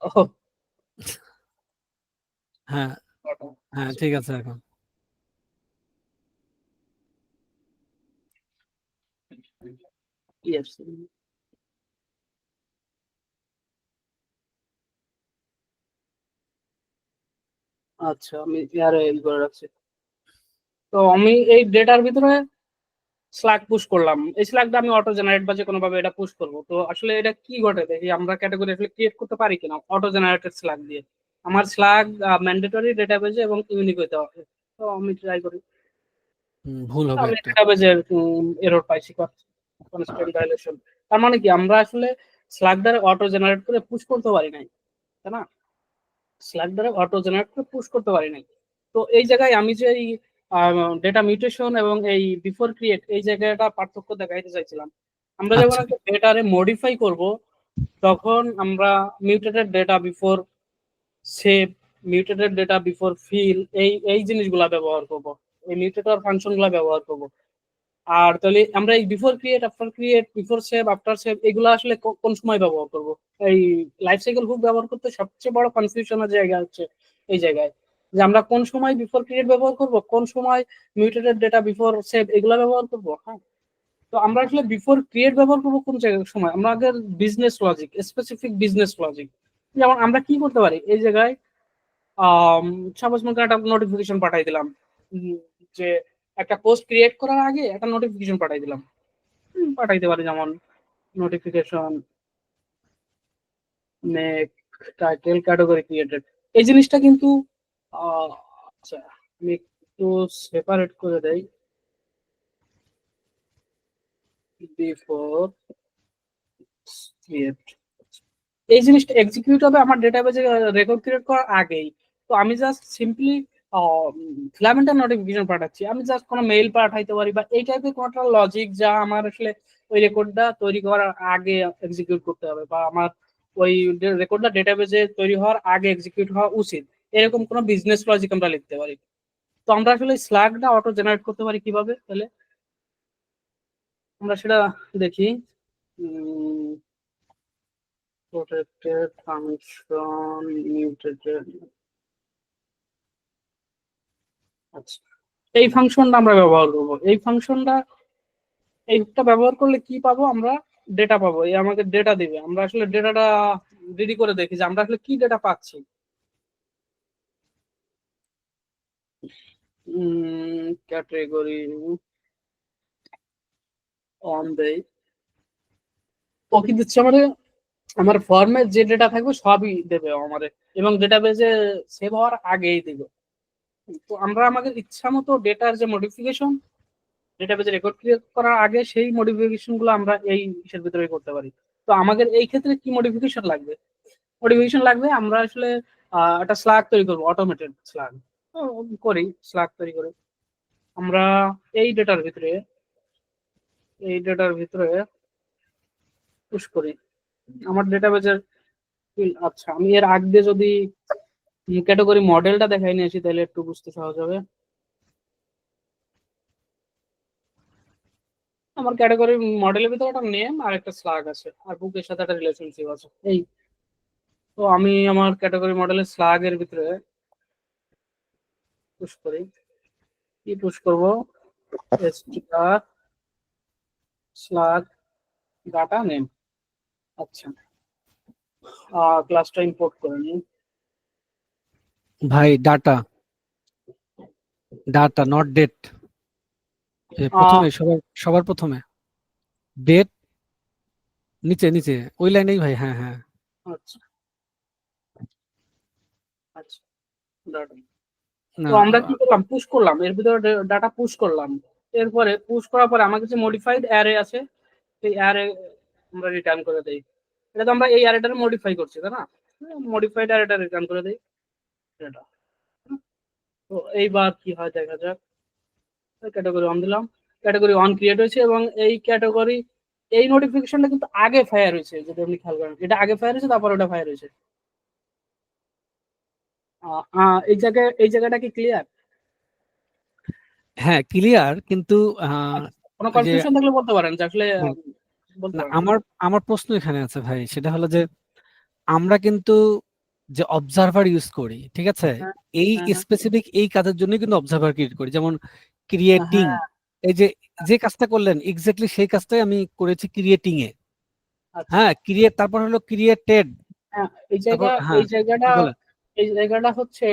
ও হ্যাঁ হ্যাঁ, ঠিক আছে এখন। ইয়েস। আচ্ছা, আমি এয়ারে করে রাখছি। তো আমি এই ডেটার ভিতরে স্ল্যাগ পুশ করলাম। এই স্ল্যাগটা আমি অটো জেনারেট বা যে কোনো ভাবে এটা পুশ করব। তো আসলে এটা কি ঘটে দেখি, আমরা ক্যাটাগরি আসলে ক্রিয়েট করতে পারি কিনা অটো জেনারেটেড স্ল্যাগ দিয়ে। আমার স্ল্যাগ ম্যান্ডেটরি ডেটাবেজে এবং ইউনিক হইতে হবে। তো আমি ট্রাই করি। ভুল হবে আমি একটা। ডেটাবেজের এরর পাইছি, কনস্ট্যান্ট ভায়োলেশন। তার মানে কি আমরা আসলে স্ল্যাগ দ্বারা অটো জেনারেট করে পুশ করতে পারি নাই, তাই না? স্ল্যাগ দ্বারা অটো জেনারেট করে পুশ করতে পারি নাই। তো এই জায়গায় আমি যে এই ডেটা মিউটেশন এবং এই বিফোর ক্রিয়েট এই জায়গাটা পার্থক্য দেখাইতে চাইছিলাম। আমরা যখন আচ্ছা একটা ডেটারে মডিফাই করব তখন আমরা mutated data before save, mutated data before fill, এই এই জিনিসগুলা ব্যবহার করব, এই মিউটেটর ফাংশনগুলা ব্যবহার করব। আর তাহলে আমরা এই before create, after create, before save, after save এগুলো আসলে কোন সময় ব্যবহার করব? এই লাইফ সাইকেল হুক ব্যবহার করতে সবচেয়ে বড় কনফিউশনের জায়গা হচ্ছে এই জায়গায়, যে আমরা কোন সময় বিফোর ক্রিয়েট ব্যবহার করব, কোন সময় মিউটেটেড ডেটা বিফোর সেভ এগুলো ব্যবহার করব। হ্যাঁ, তো আমরা আসলে বিফোর ক্রিয়েট ব্যবহার করবো কোন জায়গায় সময়? আমরা আগে business logic, specific business logic, যেমন আমরা কি করতে পারি এই জায়গায়। সাপোজ মনে একটা নোটিফিকেশন পাঠাই দিলাম, যে একটা পোস্ট ক্রিয়েট করার আগে একটা নোটিফিকেশন পাঠাই দিলাম। পাঠাইতে পারি যেমন notification make title category created. এই জিনিসটা কিন্তু আচ্ছা, আমি একটু সেপারেট করে দেই। বিফোর ক্রিয়েট, এই জিনিসটা এক্সিকিউট হবে আমার ডেটাবেজে রেকর্ড ক্রিয়েট করার আগেই। তো আমি জাস্ট সিম্পলি ফিলামেন্টের নোটিফিকেশন পাঠাচ্ছি, আমি জাস্ট কোনো মেইল পাঠাইতে পারি বা এই টাইপের কোনো একটা লজিক যা আমার আসলে ওই রেকর্ডটা তৈরি করার আগে এক্সিকিউট করতে হবে, বা আমার ওই রেকর্ডটা ডেটাবেজে তৈরি হওয়ার আগে এক্সিকিউট হওয়া উচিত, এরকম কোনো বিজনেস লজিক আমরা লিখতে পারি। তো আমরা আসলে স্ল্যাগটা অটো জেনারেট করতে পারি কিভাবে তাহলে, আমরা সেটা দেখি। protected function mutated, আচ্ছা এই ফাংশনটা আমরা ব্যবহার করব। এই ফাংশনটা এইটা ব্যবহার করলে কি পাবো আমরা? ডেটা পাবো, এই আমাকে ডেটা দিবে। আমরা আসলে ডেটাটা রেডি করে দেখি যে আমরা আসলে কি ডেটা পাচ্ছি। ক্যাটাগরি অন দেই, ও কি দিচ্ছে আমাদের? আমার ফর্মে যে ডেটা থাকবে সবই দেবে আমাদের, এবং ডেটাবেজে সেভ হওয়ার আগেই দিবে। তো আমরা আমাদের ইচ্ছা মতো ডেটার যে মডিফিকেশন ডেটাবেজে রেকর্ড ক্রিয়েট করার আগে সেই মডিফিকেশন গুলো আমরা এই ইসের ভিতরে করতে পারি। তো আমাদের এই ক্ষেত্রে কি মডিফিকেশন লাগবে? মডিফিকেশন লাগবে আমরা আসলে একটা স্ল্যাগ তৈরি করবো, অটোমেটেড স্ল্যাগ করি। স্ল্যাগ তৈরি করে আমরা এই ডেটার ভিতরে পুশ করি আমার ডেটাবেজের। আচ্ছা, আমি এর আগে যদি ক্যাটাগরি মডেলটা দেখাই নিয়েছি তাহলে একটু বুঝতে সহজ হবে। আমার ক্যাটাগরি মডেলের ভিতরে একটা নেম আর একটা স্ল্যাগ আছে, আর বুকের সাথে একটা রিলেশনশিপ আছে এই। তো আমি আমার ক্যাটাগরি মডেলের স্ল্যাগ এর ভিতরে পুশ করি। কি পুশ করব? str slug data name. আচ্ছা, ক্লাসটা ইম্পোর্ট করে নিই। ভাই, ডাটা ডাটা নট ডেট, প্রথমে সবার সবার প্রথমে ডেট, নিচে নিচে ওই লাইনেই ভাই। হ্যাঁ হ্যাঁ। আচ্ছা আচ্ছা, ডাটা। তো না, আমরা কি করলাম? পুশ করলাম, এর ভিতরে ডাটা পুশ করলাম। এরপরে পুশ করার পরে আমার কাছে মডিফাইড অ্যারে আছে, সেই অ্যারে আমরা রিটার্ন করে দেই। এটা তো আমরা এই অ্যারেটারে মডিফাই করছি, তাই না? মডিফাইড অ্যারেটা রিটার্ন করে দেই এটা। তো এইবার কি হয় দেখা যাক। ক্যাটাগরি অন দিলাম, ক্যাটাগরি অন ক্রিয়েট হয়েছে, এবং এই ক্যাটাগরি এই নোটিফিকেশনটা কিন্তু আগে ফায়ার হয়েছে, যদি আপনি খেয়াল করেন এটা আগে ফায়ার হয়েছে তারপর ওটা ফায়ার হয়েছে। এই জায়গাটা কি ক্লিয়ার? হ্যাঁ ক্লিয়ার, কিন্তু কোনো ওই যে কনফিউশন থাকলে বলতে পারেন, যে আসলে বলতে না, পারেন। আমার আমার প্রশ্ন এখানে আছে ভাই, সেটা হলো যে আমরা কিন্তু যে অবজারভার ইউজ করি, ঠিক আছে, হ্যাঁ এই হ্যাঁ হ্যাঁ স্পেসিফিক এই কাজের জন্য কিন্তু অবজারভার ক্রিয়েট করি, যেমন ক্রিয়েটিং, হ্যাঁ, এই যে যে কাজটা করলেন এক্স্যাক্টলি সেই কাজটাই আমি করেছি ক্রিয়েটিং এ। আচ্ছা হ্যাঁ, ক্রিয়েট, তারপর হলো ক্রিয়েটেড, হ্যাঁ। তারপর এই হ্যাঁ জায়গাটা বলেন। এই জায়গাটা হচ্ছে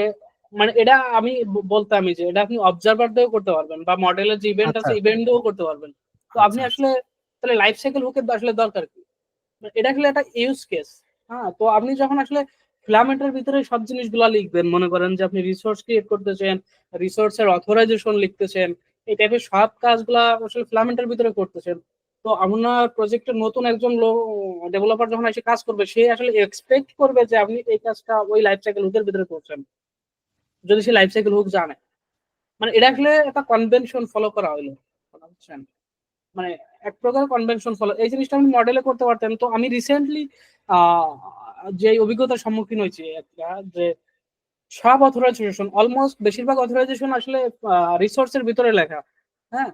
মানে এটা আমি বলতামই যে এটা আপনি অবজারভার দিয়েও করতে পারবেন বা মডেলের যে ইভেন্ট আচ্ছা আছে ইভেন্ট দিয়েও করতে পারবেন। তো আপনি আচ্ছা আচ্ছা। আসলে তাহলে লাইফ সাইকেল হুকের আসলে দরকার কি? এটা আসলে একটা ইউজ কেস। হ্যাঁ, তো আপনি যখন আসলে ফিলামেন্টের ভিতরে সব জিনিসগুলা লিখবেন, মনে করেন যে আপনি রিসোর্স ক্রিয়েট করতেছেন, রিসোর্সের অথরাইজেশন লিখতেছেন, এই টাইপের সব কাজগুলা আসলে ফিলামেন্টের ভিতরে করতেছেন। তো আপনার প্রজেক্টের নতুন একজন ডেভেলপার যখন এসে কাজ করবে, সে আসলে এক্সপেক্ট করবে যে আপনি এই কাজটা ওই লাইফ সাইকেল হুকের ভিতরে করছেন, যদি সে লাইফ সাইকেল হুক জানে। মানে এটা আসলে একটা কনভেনশন ফলো করা হইলো, বুঝছেন? মানে এক প্রকার কনভেনশন ফলো, এই জিনিসটা আমি মডেলে করতে পারতাম। তো আমি রিসেন্টলি যে অভিজ্ঞতার সম্মুখীন হয়েছি একটা, যে সব অথরাইজেশন অলমোস্ট বেশিরভাগ অথরাইজেশন আসলে রিসোর্সের ভিতরে লেখা। হ্যাঁ,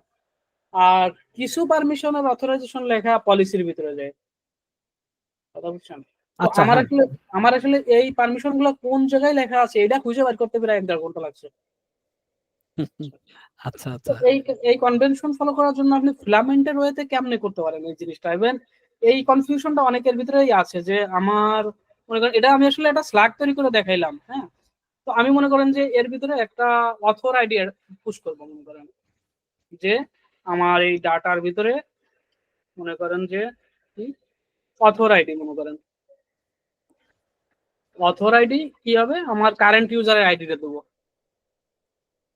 আর কিছু পারমিশনের অথরাইজেশন লেখা পলিসির ভিতরে যায়, কথা বুঝছেন? তো আচ্ছা হ্যাঁ। আমার আসলে এই পারমিশন গুলো কোন জায়গায় লেখা আছে এটা খুঁজে বের করতে প্রায় 1.5 ঘন্টা লাগছে। আচ্ছা তো আচ্ছা। এই কনভেনশন ফলো করার জন্য আপনি ফিলামেন্টের ওয়েতে কেমনে করতে পারেন এই জিনিসটা? ইভেন এই কনফিউশনটা অনেকের ভিতরেই আছে যে আমার মনে করেন এটা আমি আসলে একটা স্ল্যাগ তৈরি করে দেখাইলাম। হ্যাঁ, তো আমি মনে করেন যে এর ভিতরে একটা অথর আইডি পুশ করবো, মনে করেন যে আমার এই ডাটার ভিতরে মনে করেন যে অথর আইডি, মনে করেন অথর আইডি কি হবে, আমার কারেন্ট ইউজারের আইডিটা দেবো।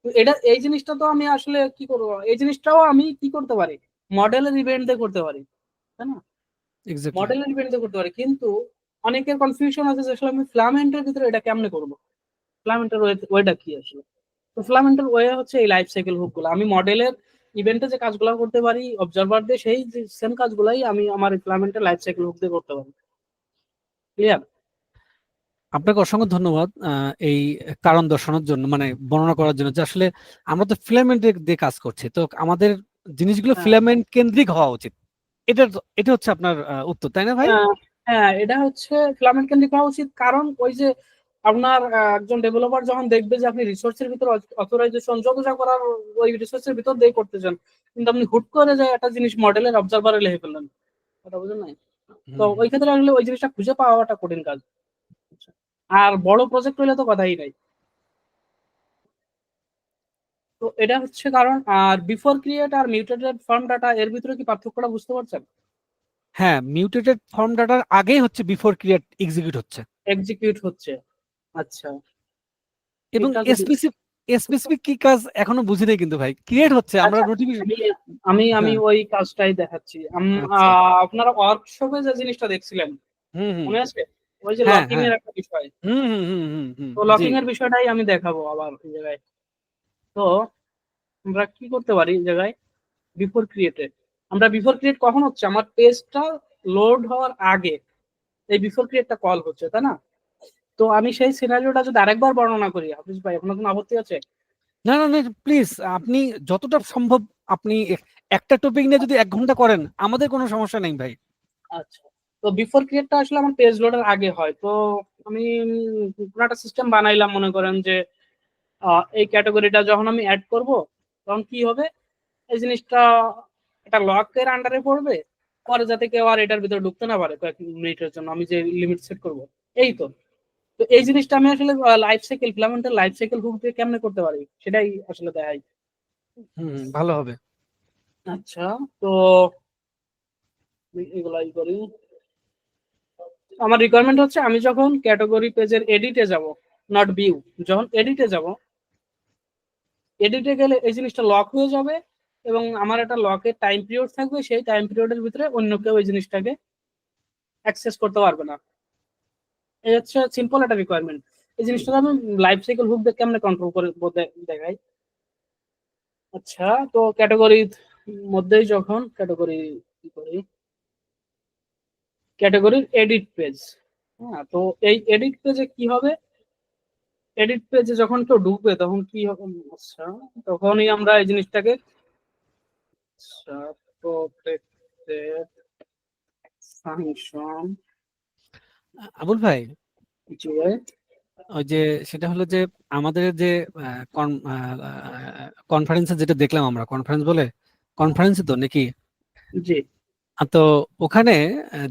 তো এটা এই জিনিসটা তো আমি আসলে কি করবো, এই জিনিসটাও আমি কি করতে পারি, মডেলের ইভেন্ট দিয়ে করতে পারি, তাই না? এক্স্যাক্টলি। মডেলের ইভেন্ট দিয়ে করতে পারি, কিন্তু অনেকের কনফিউশন আছে যে আসলে আমি ফিলামেন্টের ভিতরে এটা কেমনে করবো, ফিলামেন্টের ওয়েটা কি আসলে। তো ফিলামেন্টের ওয়ে হচ্ছে এই লাইফ সাইকেল হুক গুলো আমি মডেলের ইভেন্টে যে কাজগুলো করতে পারি অবজারভার দিয়ে, সেই সেম কাজগুলাই আমি আমার ফিলামেন্টের লাইফ সাইকেল হুক দিয়ে করতে পারি। ক্লিয়ার? আপনাকে অসংখ্য ধন্যবাদ এই কারণ দর্শানোর জন্য, মানে বর্ণনা করার জন্য যে আসলে আমরা তো ফিলামেন্ট দিয়ে কাজ করছি, তো আমাদের জিনিসগুলো হ্যাঁ ফিলামেন্ট কেন্দ্রিক হওয়া উচিত। এটা এটা হচ্ছে আপনার উত্তর, তাই না ভাই? হ্যাঁ হ্যাঁ, এটা হচ্ছে ফিলামেন্ট কেন্দ্রিক হওয়া উচিত, কারণ ওই যে আপনার একজন ডেভেলপার যখন দেখবে যে আপনি রিসোর্সের ভিতর অথরাইজেশন যত যা করার ওই রিসোর্সের ভিতর দিয়ে করতেছেন, কিন্তু আপনি হুট করে যায় একটা জিনিস মডেলের অবজারভারে লিখে ফেললেন, কথা বুঝেন নাই? তো হুম। ওই ক্ষেত্রে আসলে ওই জিনিসটা খুঁজে পাওয়াটা কঠিন কাজ। আর বড় প্রজেক্ট হইলে তো কথাই নাই। তো এটা হচ্ছে কারণ। আর বিফোর ক্রিয়েট আর মিউটেটেড ফর্ম ডাটা এর ভিতরে কি পার্থক্যটা বুঝতে পারছেন? হ্যাঁ, মিউটেটেড ফর্ম ডাটার আগেই হচ্ছে বিফোর ক্রিয়েট এক্সিকিউট হচ্ছে, এক্সিকিউট হচ্ছে। আচ্ছা, এবং এটা যদি স্পেসিফিক কি কাজ এখনো বুঝি নাই কিন্তু ভাই, ক্রিয়েট হচ্ছে আমরা আচ্ছা নোটিফিকেশন। আমি আমি আমি হ্যাঁ। ওই কাজটাই দেখাচ্ছি। আচ্ছা। আপনারা ওয়ার্কশপে যে জিনিসটা দেখছিলেন হুম হুম। মনে আছে, ওই যে হ্যাঁ লকিং হ্যাঁ। এর একটা বিষয়, হুম হুম হুম হুম হুম। তো জি। লকিং এর বিষয়টাই আমি দেখাবো আবার এই জায়গায়। তো আমরা কি করতে পারি এই জায়গায়, বিফোর ক্রিয়েটে আমরা বিফোর ক্রিয়েট কখন হচ্ছে, আমার পেজটা লোড হওয়ার আগে এই বিফোর ক্রিয়েটটা কল হচ্ছে, তাই না? তো আমি সেই সিনারিওটা যদি আরেকবার বর্ণনা করি, হাফিজ ভাই আপনার কোনো আপত্তি আছে? না না না, প্লিজ আপনি যতটা সম্ভব আপনি একটা টপিক নিয়ে যদি 1 ঘন্টা করেন আমাদের কোনো সমস্যা নেই ভাই। আচ্ছা, তো বিফোর ক্রিয়েটটা আসলে আমার পেজ লোডের আগে হয়। তো আমি কোনো একটা সিস্টেম বানাইলাম, মনে করেন যে এই ক্যাটাগরিটা যখন আমি অ্যাড করব তখন কি হবে, এই জিনিসটা এটা লকের আন্ডারে পড়বে, পরে যাতে কেউ আর এটার ভিতরে ঢুকতে না পারে কয়েক মিনিটের জন্য, আমি যে লিমিট সেট করব। এই তো। তো এই জিনিসটা আমি আসলে লাইফ সাইকেল ফিলামেন্টের লাইফ সাইকেল হুক দিয়ে কেমনে করতে পারি সেটাই আসলে দেখাই। ভালো হবে। আচ্ছা, তো এগুলাই করি। আমার রিকোয়ারমেন্ট হচ্ছে আমি যখন ক্যাটাগরি পেজের এডিটে যাব, নট ভিউ, যখন এডিটে যাব, এডিটে গেলে এই জিনিসটা লক হয়ে যাবে এবং আমার একটা লকের টাইম পিরিয়ড থাকবে, সেই টাইম পিরিয়ডের ভিতরে অন্য কেউ এই জিনিসটাকে অ্যাক্সেস করতে পারবে না। এই হচ্ছে সিম্পল একটা রিকোয়ারমেন্ট। এই জিনিসটা আমি লাইফ সাইকেল হুক দিয়ে কেমনে কন্ট্রোল করে দেখাই। আচ্ছা, তো ক্যাটাগরি মধ্যেই যখন ক্যাটাগরি কি করি, ক্যাটাগরির এডিট পেজ। হ্যাঁ, তো এই এডিট পেজে কি হবে, এডিট পেজে যখন কেউ ঢুকবে তখন কি হবে, আচ্ছা তখনই আমরা এই জিনিসটাকে প্রোটেক্টেড ফাংশন। আবুল ভাই, জি ভাই। ওই যে সেটা হলো যে আমাদের যে কনফারেন্সে যেটা দেখলাম আমরা, কনফারেন্স বলে, কনফারেন্সে তো নাকি? জি তো ওখানে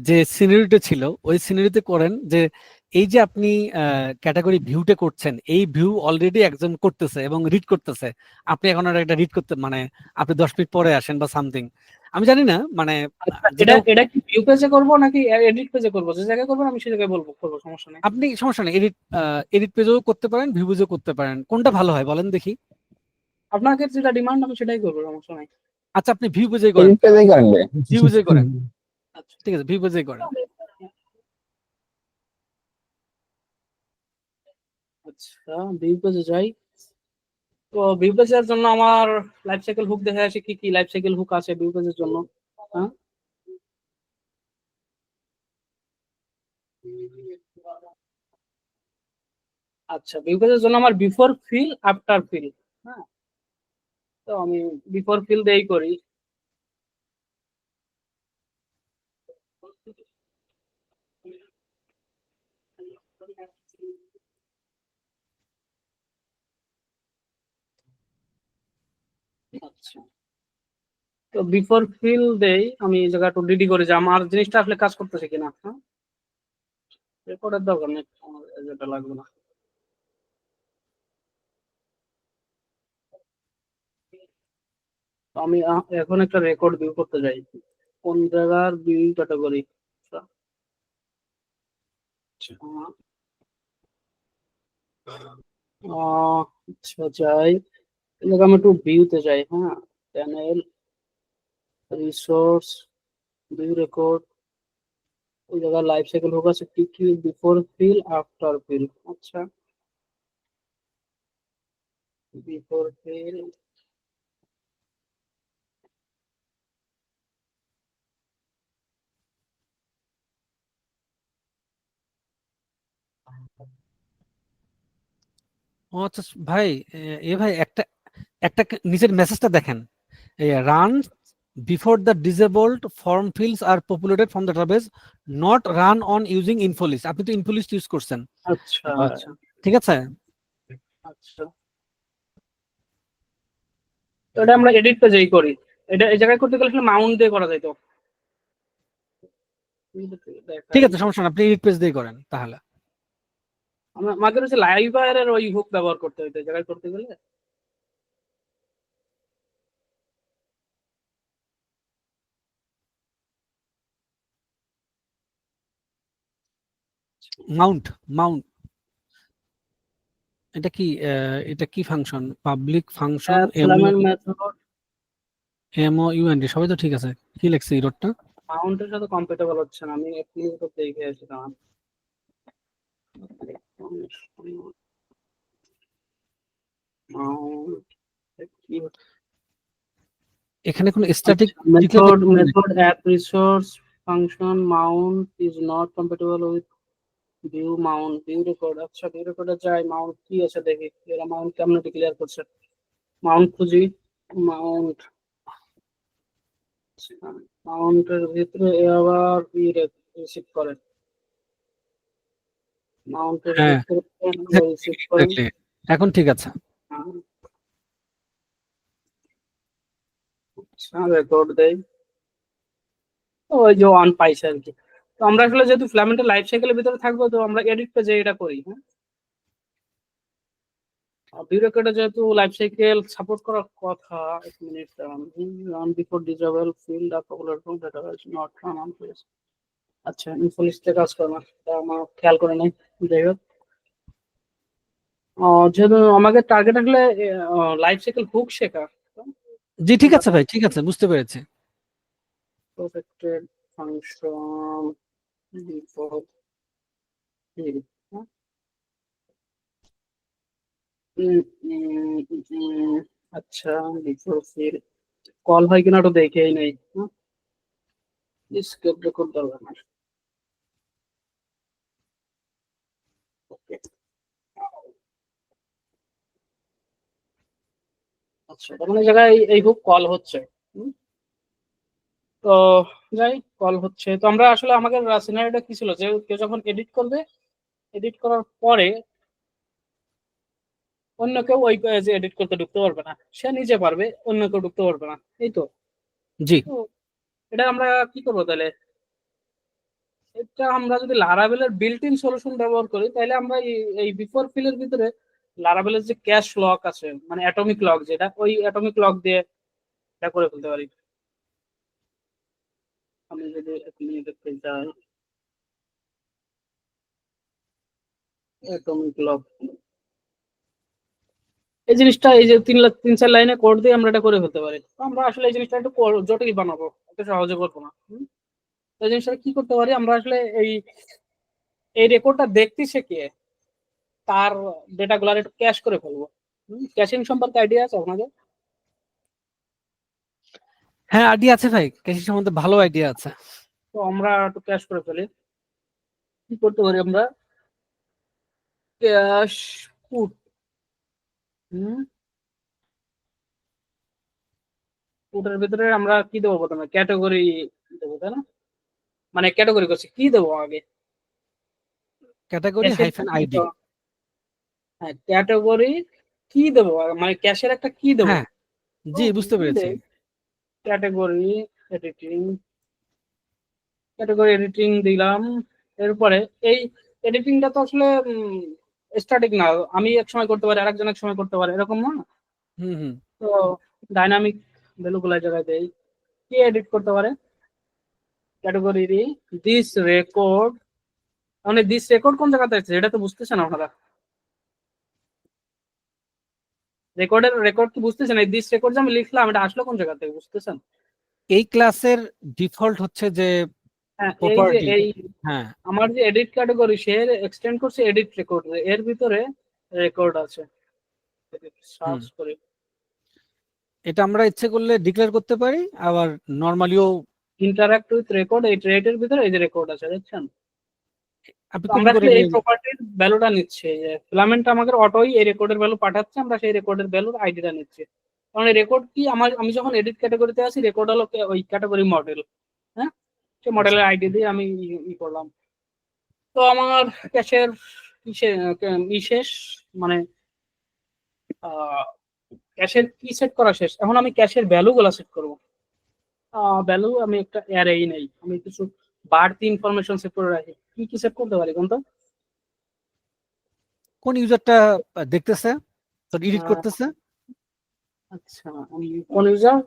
যে সিনারিটা ছিল ওই সিনারিতে করেন যে এই যে আপনি ক্যাটাগরি ভিউতে করছেন, এই ভিউ অলরেডি একজন করতেছে এবং রিড করতেছে, আপনি এখন আর একটা রিড করতে মানে আপনি 10 মিনিট পরে আসেন বা সামথিং, আমি জানি না মানে আচ্ছা, যেটা। এটা এটা কি ভিউ পেজে করব নাকি এডিট পেজে করব? যে জায়গায় করবেন আমি সেই জায়গায় বলবো, করবো, সমস্যা নেই। আপনি সমস্যা নেই, এডিট এডিট পেজেও করতে পারেন, ভিউ পেজও করতে পারেন, কোনটা ভালো হয় বলেন দেখি? আপনাকে যেটা ডিমান্ড আমি সেটাই করবো, সমস্যা নাই। আচ্ছা, আপনি ভিউ পেজেই করেন, এডিট পেজেই করেন ভাই। ভিউ পেজেই করেন, আচ্ছা, ঠিক আছে, ভিউ পেজেই করেন। আচ্ছা, ভিউ পেজে যাই। তো ভিউ পেজের জন্য আমার লাইফ সাইকেল হুক দেখে আসি, কি কি লাইফ সাইকেল হুক আছে ভিউ পেজের জন্য। হ্যাঁ, আচ্ছা, ভিউ পেজের জন্য আমার বিফোর ফিল আফটার ফিল। হ্যাঁ, তো আমি বিফোর ফিল দিয়েই করি। আচ্ছা, তো বিফোর ফিল দেই আমি, এই জায়গাটা একটু ডিডি করে যে আমার জিনিসটা আসলে কাজ করতেছে কিনা। হ্যাঁ, রেকর্ডের দরকার নেই, আমার যেটা লাগবে না। তো আমি এখন একটা রেকর্ড ভিউ করতে যাই, কোন জায়গার ভিউ ক্যাটাগরি। আচ্ছা, যাই, এই জায়গায় আমি একটু ভিউতে যাই। হ্যাঁ, চ্যানেল, রিসোর্স, ভিউ রেকর্ড, ওই জায়গায় লাইফ সাইকেল হোক আছে, কি কি বিফোর ফিল আফটার ফিল। আচ্ছা, বিফোর ফিল, ও আচ্ছা ভাই, ভাই একটা একটা নিচের মেসেজটা দেখেন, run before the disabled form fields are populated from the database, not run on using infolist. আপনি তো ইনফোলিস্ট ইউজ করছেন, আচ্ছা আচ্ছা ঠিক আছে। আচ্ছা, তো এটা আমরা এডিট পেজেই করি। এটা এই জায়গায় করতে গেলে মাউন্ট দিয়ে করা যায় তো। ঠিক দেখাই, আছে, সমস্যা না, আপনি এডিট পেজ দিয়ে করেন তাহলে। আমাদের হচ্ছে লাইভ ওয়্যারের ওই হুক ব্যবহার করতে হইতো এই জায়গায় করতে গেলে। মাউন্ট, মাউন্ট, এটা কি function? Public function, filament method MOUND, সবাই তো ঠিক আছে। কি লেখছে ইরোডটা? মাউন্টের সাথে কম্পেটেবল হচ্ছে না, আমি একটু দেখে এসেছিলাম। মাউন্ট কি, এখানে কোনো স্ট্যাটিক আচ্ছা, method app resource function Mount is not compatible with view Mount view record. আচ্ছা, ভিউ রেকর্ডে যাই, মাউন্ট কি আছে দেখি, এরা মাউন্ট কেমন ডিক্লেয়ার করছে। মাউন্ট খুঁজি, মাউন্ট, মাউন্টের ভিতরে এ আবার রিসিভ করে, মাউন্টের হ্যাঁ, ভিতরে রিসিভ করে। এক্স্যাক্টলি, এখন ঠিক আছে। আচ্ছা, রেকর্ড দেই, ওই যে ওয়ান পাইছে আর কি। তো আমরা আসলে যেহেতু ফিলামেন্টের লাইফ সাইকেলের ভিতরে থাকবো, তো আমরা এডিট পেজে এটা করি। হ্যাঁ, ভিউ রেকর্ডে যেহেতু লাইফ সাইকেল সাপোর্ট করার কথা, এক minute, run before disable field আর popular from database not run on page. আচ্ছা, ইনফোলিস্টে কাজ করে না, তা আমার খেয়াল করে নাই। যাই হোক, যেহেতু আমাকে টার্গেট আসলে লাইফ সাইকেল হুক শেখা, জি ঠিক আছে ভাই, ঠিক আছে, বুঝতে পেরেছি। Protected function before fill. আচ্ছা, বিফোর ফিল কল হয় কিনা ওটা দেখেই নেই। স্কেপ রেকর্ড দরকার না। Okay. আচ্ছা, তখন এই জায়গায় এই হুক কল হচ্ছে। হুম, তো যাই, কল হচ্ছে। তো আমরা আসলে আমাদের সিনারিটা কি ছিল, যে কেউ যখন এডিট করবে এডিট করার পরে অন্য কেউ ওই পেজে এডিট করতে ঢুকতে পারবে না, সে নিজে পারবে, অন্য কেউ ঢুকতে পারবে না, এই তো। জি। তো এটা আমরা কি করবো তাহলে? এটা আমরা যদি লারাভেলের বিল্ট ইন সলিউশন ব্যবহার করি, তাহলে আমরা এই বিফোর ফিলের ভিতরে লারাভেলের যে ক্যাশ লক আছে, মানে অ্যাটমিক লক, যেটা ওই অ্যাটমিক লক দিয়ে এটা করে ফেলতে পারি। আমি যদি দেখতে চাই অ্যাটমিক লক, এই জিনিসটা এই যে 3-4 লাইনে কোড দিয়ে আমরা এটা করে ফেলতে পারি। তো আমরা আসলে এই জিনিসটা একটু জটিল বানাবো, একটু সহজে করবো না। এই জিনিসটা কি করতে পারি আমরা আসলে, এই রেকর্ডটা দেখতেছে কে, তার ডেটা গুলার একটু ক্যাশ করে ফেলবো। ক্যাশিং সম্পর্কে আইডিয়া আছে আপনাদের? হ্যাঁ, আইডিয়া আছে ভাই, ক্যাশিং সম্বন্ধে ভালো আইডিয়া আছে। তো আমরা একটু ক্যাশ করে ফেলি। কি করতে পারি আমরা? ক্যাশ পুট, পুটের ভিতরে আমরা কি দেবো প্রথমে? ক্যাটাগরি দেবো, তাই না? মানে ক্যাটাগরি করছি, কি দেবো আগে? ক্যাটাগরি ক্যাশের হাইফেন আইডি। হ্যাঁ, ক্যাটাগরি কি দেবো, মানে ক্যাশের একটা কি দেবো? হ্যাঁ, জি, বুঝতে পেরেছি। ক্যাটাগরি এডিটিং, ক্যাটাগরি এডিটিং দিলাম। এরপরে এই এডিটিংটা তো আসলে স্ট্যাটিক না, আমি এক সময় করতে পারি, আরেকজন এক সময় করতে পারে, এরকম না। হুম। তো ডাইনামিক ভ্যালু গুলা জায়গায় দেই, কি এডিট করতে পারে? ক্যাটাগরি দিস রেকর্ড, মানে দিস রেকর্ড কোন জায়গাতে আছে এটা তো বুঝতেছেন আপনারা? রেকর্ড কি বুঝতেছেন? এই দিস রেকর্ড যে আমি লিখলাম, এটা আসলো কোন জায়গা থেকে, বুঝতেছেন? এই ক্লাসের ডিফল্ট হচ্ছে যে হ্যাঁ, এই যে প্রপার্টি। এই হ্যাঁ। আমার যে এডিট ক্যাটাগরি, সে এক্সটেন্ড করছে এডিট রেকর্ড, এর ভিতরে রেকর্ড আছে। সার্চ করে এটা আমরা ইচ্ছে করলে ডিক্লেয়ার করতে পারি, আবার নরমালিও ইন্টারঅ্যাক্ট উইথ রেকর্ড, এই ট্রেটের ভিতরে এই যে রেকর্ড আছে, দেখছেন? আপনি তো কপি আমরা করে আসলে এই নিয়ে। প্রপার্টির ভ্যালুটা নিচ্ছি, যে ফিলামেন্ট আমাদের অটোই এই রেকর্ডের ভ্যালু পাঠাচ্ছে, আমরা সেই রেকর্ডের ভ্যালুর আইডিটা নিচ্ছি। কারণ এই রেকর্ড কি, আমি যখন এডিট ক্যাটাগরিতে আছি, রেকর্ড হলো ওই ক্যাটাগরি মডেল। হ্যাঁ, সেই মডেলের আইডি দিয়ে আমি করলাম। তো আমার ক্যাশের শেষ, মানে ক্যাশের কি সেট করা শেষ, এখন আমি ক্যাশের ভ্যালু গুলা সেট করবো। ভ্যালু আমি একটা অ্যারেই নেই, আমি কিছু বাড়তি ইনফরমেশন সেট করে রাখি। কি কি সেট করতে পারি কোনটা? কোন ইউজারটা দেখতেছে, এডিট করতেছে? আচ্ছা, আমি কোন ইউজার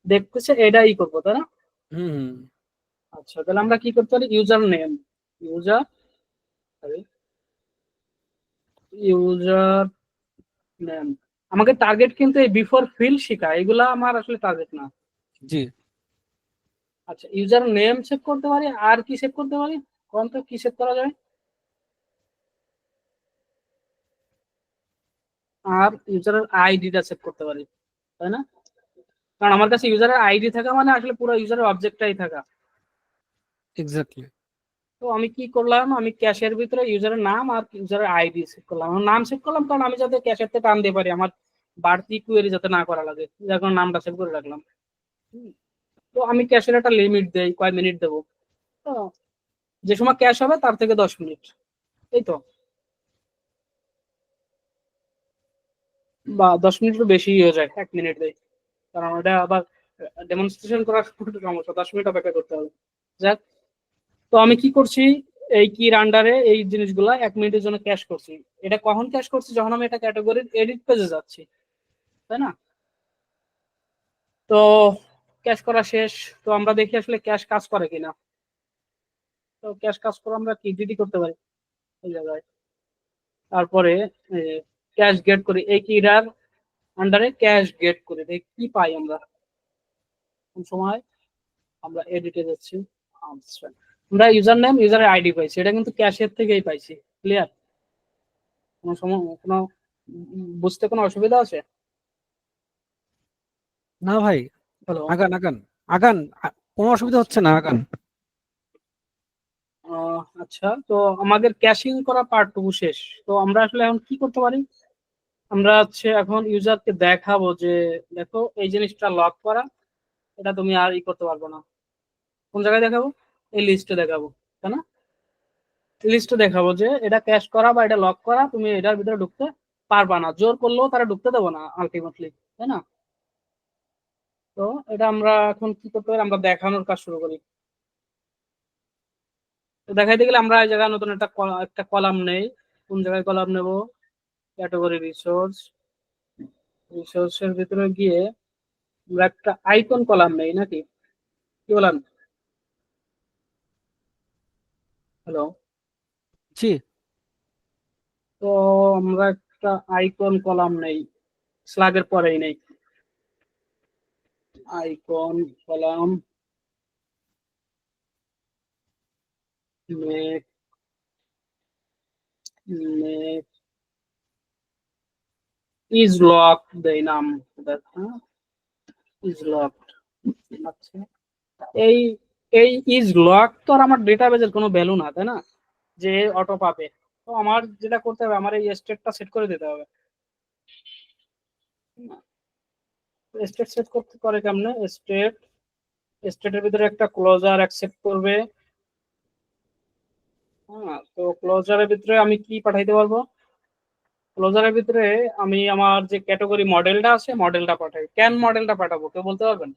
দেখতেছে এটাই করবো, তাই না? হুম। আচ্ছা, তাহলে আমরা কি করতে পারি? User name, user user name. আমাকে টার্গেট কিন্তু এই বিফোর ফিল শিখা, এগুলা আমার আসলে টার্গেট না। জি। আচ্ছা, ইউজার নেম সেট করতে পারি, আর কি সেট করতে পারি? কোন তো কি সেট করা যায়? আর ইউজারের আইডিটা সেট করতে পারি, তাই না? কারণ আমার কাছে ইউজারের আইডি থাকা মানে আসলে পুরো ইউজারের অবজেক্টটাই থাকা। এক্স্যাক্টলি। তো আমি কি করলাম, আমি ক্যাশের ভিতরে ইউজারের নাম আর ইউজারের আইডি সেট করলাম। আমার নাম সেট করলাম কারণ আমি যাতে ক্যাশের থেকে টান দিয়ে পারি, আমার বাড়তি কোয়েরি যাতে না করা লাগে, যার কারণে নামটা সেট করে রাখলাম। তো আমি ক্যাশের একটা লিমিট দেই, কয় মিনিট দেবো। তো যে সময় ক্যাশ হবে তার থেকে 10 মিনিট, এই তো, বা 10 মিনিট বেশি হয়ে যায়, 1 মিনিট দেয়, কারণ ওটা আবার ডেমনস্ট্রেশন করার একটু সমস্যা, 10 মিনিট অপেক্ষা করতে হবে। যাক, তো আমি কি করছি, এই কি রান্ডারে এই জিনিসগুলা 1 মিনিটের জন্য ক্যাশ করছি। এটা কখন ক্যাশ করছি? যখন আমি এটা ক্যাটাগরির এডিট পেজে যাচ্ছি, তাই না? তো ক্যাশ করা শেষ। তো আমরা দেখি আসলে ক্যাশ কাজ করে কিনা। তো ক্যাশ কাজ করে আমরা কি ডিডি করতে পারি এই জায়গায়। তারপরে ক্যাশ গেট করি, এই কিটার আন্ডারে ক্যাশ গেট করি, দেখি কি পাই আমরা। কোন সময় আমরা এডিটে যাচ্ছি, আচ্ছা, আমরা ইউজার নেম ইউজারের আইডি পাইছি, এটা কিন্তু ক্যাশের থেকেই পাইছি। ক্লিয়ার? কোনো সময় কোনো বুঝতে কোনো অসুবিধা আছে? না ভাই, হ্যালো। আগান আগান আগান, কোনো অসুবিধা হচ্ছে না, আগান। আচ্ছা, তো আমাদের ক্যাশিং করা পার্টটুকু শেষ। তো আমরা আসলে এখন কি করতে পারি? আমরা হচ্ছে এখন ইউজারকে দেখাবো যে দেখো এই জিনিসটা লক করা, এটা তুমি আর করতে পারবো না। কোন জায়গায় দেখাবো? এই লিস্টে দেখাবো, তাই না? লিস্টে দেখাবো যে এটা ক্যাশ করা বা এটা লক করা, তুমি এটার ভিতরে ঢুকতে পারবা না, জোর করলেও তারা ঢুকতে দেবো না আলটিমেটলি, তাই না? তো এটা আমরা এখন কি করতে পারি, আমরা দেখানোর কাজ শুরু করি। তো দেখাইতে গেলে আমরা এই জায়গায় নতুন একটা কলাম নেই। কোন জায়গায় কলাম নেব? ক্যাটাগরি রিসোর্স, রিসোর্সের ভিতরে গিয়ে আমরা একটা আইকন কলাম নেই নাকি, কি বলেন? হ্যালো। জি। তো আমরা একটা আইকন কলাম নেই, স্ল্যাগের পরেই নেই icon column, make make is lock দেই নাম, ইজ লক। আচ্ছা, এই এই ইজ লক তো আর আমার ডেটাবেজের কোনো ভ্যালু না, তাই না, যে অটো পাবে। তো আমার যেটা করতে হবে, আমার এই স্টেটটা সেট করে দিতে হবে। স্টেট সেট করতে করে কেমনে? স্টেটের ভিতরে একটা ক্লোজার অ্যাকসেপ্ট করবে। হ্যাঁ, তো ক্লোজারের ভিতরে আমি কি পাঠাইতে পারবো? ক্লোজারের ভিতরে আমি আমার যে ক্যাটাগরি মডেলটা আছে মডেলটা পাঠাই। কেন মডেলটা পাঠাবো কেউ বলতে পারবেন?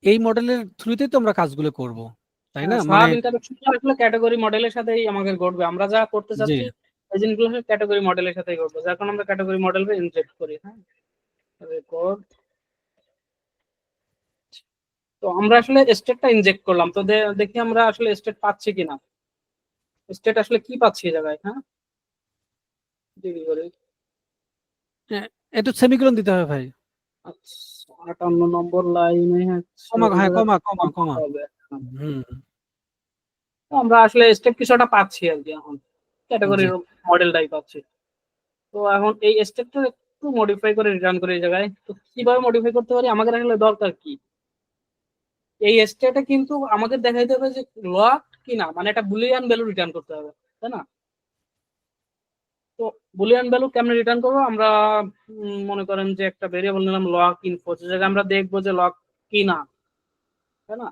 এই মডেলের থ্রুতেই তো আমরা কাজগুলো করব, তাই না? মানে সব ইন্টারাকশন আসলে ক্যাটাগরি মডেলের সাথেই আমাদের ঘটবে। আমরা যা করতে জি। চাচ্ছি এই জিনিসগুলো ক্যাটাগরি মডেলের সাথেই ঘটবে, যার কারণে আমরা ক্যাটাগরি মডেলকে ইনজেক্ট করি। হ্যাঁ, রেকর্ড। তো আমরা আসলে স্টেটটা ইনজেক্ট করলাম, তো দেখি আমরা আসলে স্টেট পাচ্ছি কিনা। স্টেট আসলে কি পাচ্ছি এই জায়গায়? হ্যাঁ, ডিগ্রি করে। একটু সেমিকোলন দিতে হবে ভাই। আচ্ছা, 58 নম্বর লাইনে হচ্ছে কমা, হ্যাঁ, কমা কমা কমা। হবে। হুম। তো আমরা আসলে স্টেপ কিছুটা পাচ্ছি আর কি, এখন জি। ক্যাটাগরির মডেলটাই পাচ্ছি। তো এখন এই স্টেপটা একটু মডিফাই করে রিটার্ন করে এই জায়গায়। তো কিভাবে মডিফাই করতে পারি, আমাদের আসলে দরকার কি? এই স্টেটে কিন্তু আমাদের দেখাইতে হবে যে লক কি না, মানে একটা বুলিয়ান ভ্যালু রিটার্ন করতে হবে, তাই না? তো বুলিয়ান ভ্যালু কেমনে রিটার্ন করবো আমরা? মনে করেন যে একটা ভেরিয়েবল নিলাম লক ইনফো, যে জায়গায় আমরা দেখবো যে লক কি না, তাই না?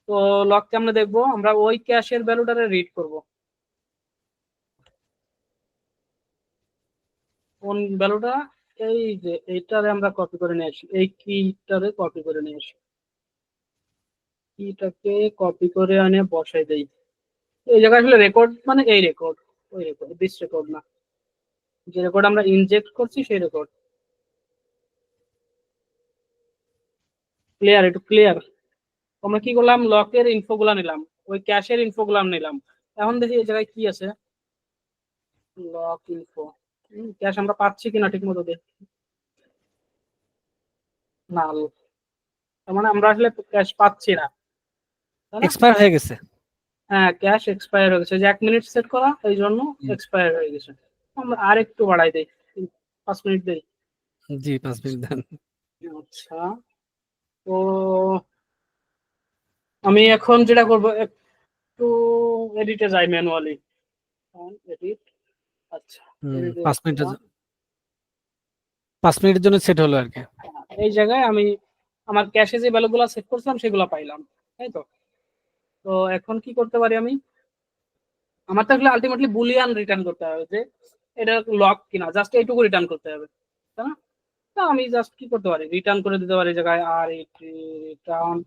তো লক কেমনে দেখবো? আমরা ওই ক্যাশের ভ্যালুটারে রিড করব। কোন ভ্যালুটা? এই যে এইটারে আমরা কপি করে নিয়ে আসি, এই কিটারে কপি করে নিয়ে আসি, কিটাকে কপি করে আনে বসাই দেই এই জায়গায়। আসলে রেকর্ড মানে এই রেকর্ড, ওই রেকর্ড, দিস রেকর্ড না, যে রেকর্ড আমরা ইনজেক্ট করছি সেই রেকর্ড। ক্লিয়ার? একটু ক্লিয়ার? আমরা কি করলাম, লকের ইনফো গুলা নিলাম, ওই ক্যাশের ইনফো গুলা নিলাম। এখন দেখি এই জায়গায় কি আছে, লক ইনফো। ক্যাশ আমরা পাচ্ছি কিনা ঠিক মতো দেখি, নাল। তার মানে আমরা আসলে ক্যাশ পাচ্ছি না, তাই না? এক্সপায়ার হয়ে গেছে। হ্যাঁ, ক্যাশ এক্সপায়ার হয়ে গেছে, যে 1 মিনিট সেট করা এই জন্য এক্সপায়ার হয়ে গেছে। আমরা আর একটু বাড়াই দেই, 5 মিনিট দেই। জি, 5 মিনিট দেন। আচ্ছা, তো আমি এখন যেটা করব, একটু এডিটে যাই ম্যানুয়ালি। এডিট। আচ্ছা, এডিটে 5 মিনিটের গেলাম। 5 মিনিটের জন্য সেট হলো আর কি। এই জায়গায় আমি আমার ক্যাশে যে ভ্যালুগুলো সেট করছিলাম সেগুলো পাইলাম, তাই তো? তো এখন কি করতে পারি আমি? আমার তো আসলে আলটিমেটলি বুলিয়ান রিটার্ন করতে হবে, যে এটা লক কিনা, জাস্ট এইটুকু রিটার্ন করতে হবে, তাই না? তো আমি জাস্ট কি করতে পারি, রিটার্ন করে দিতে পারি জায়গায় আর return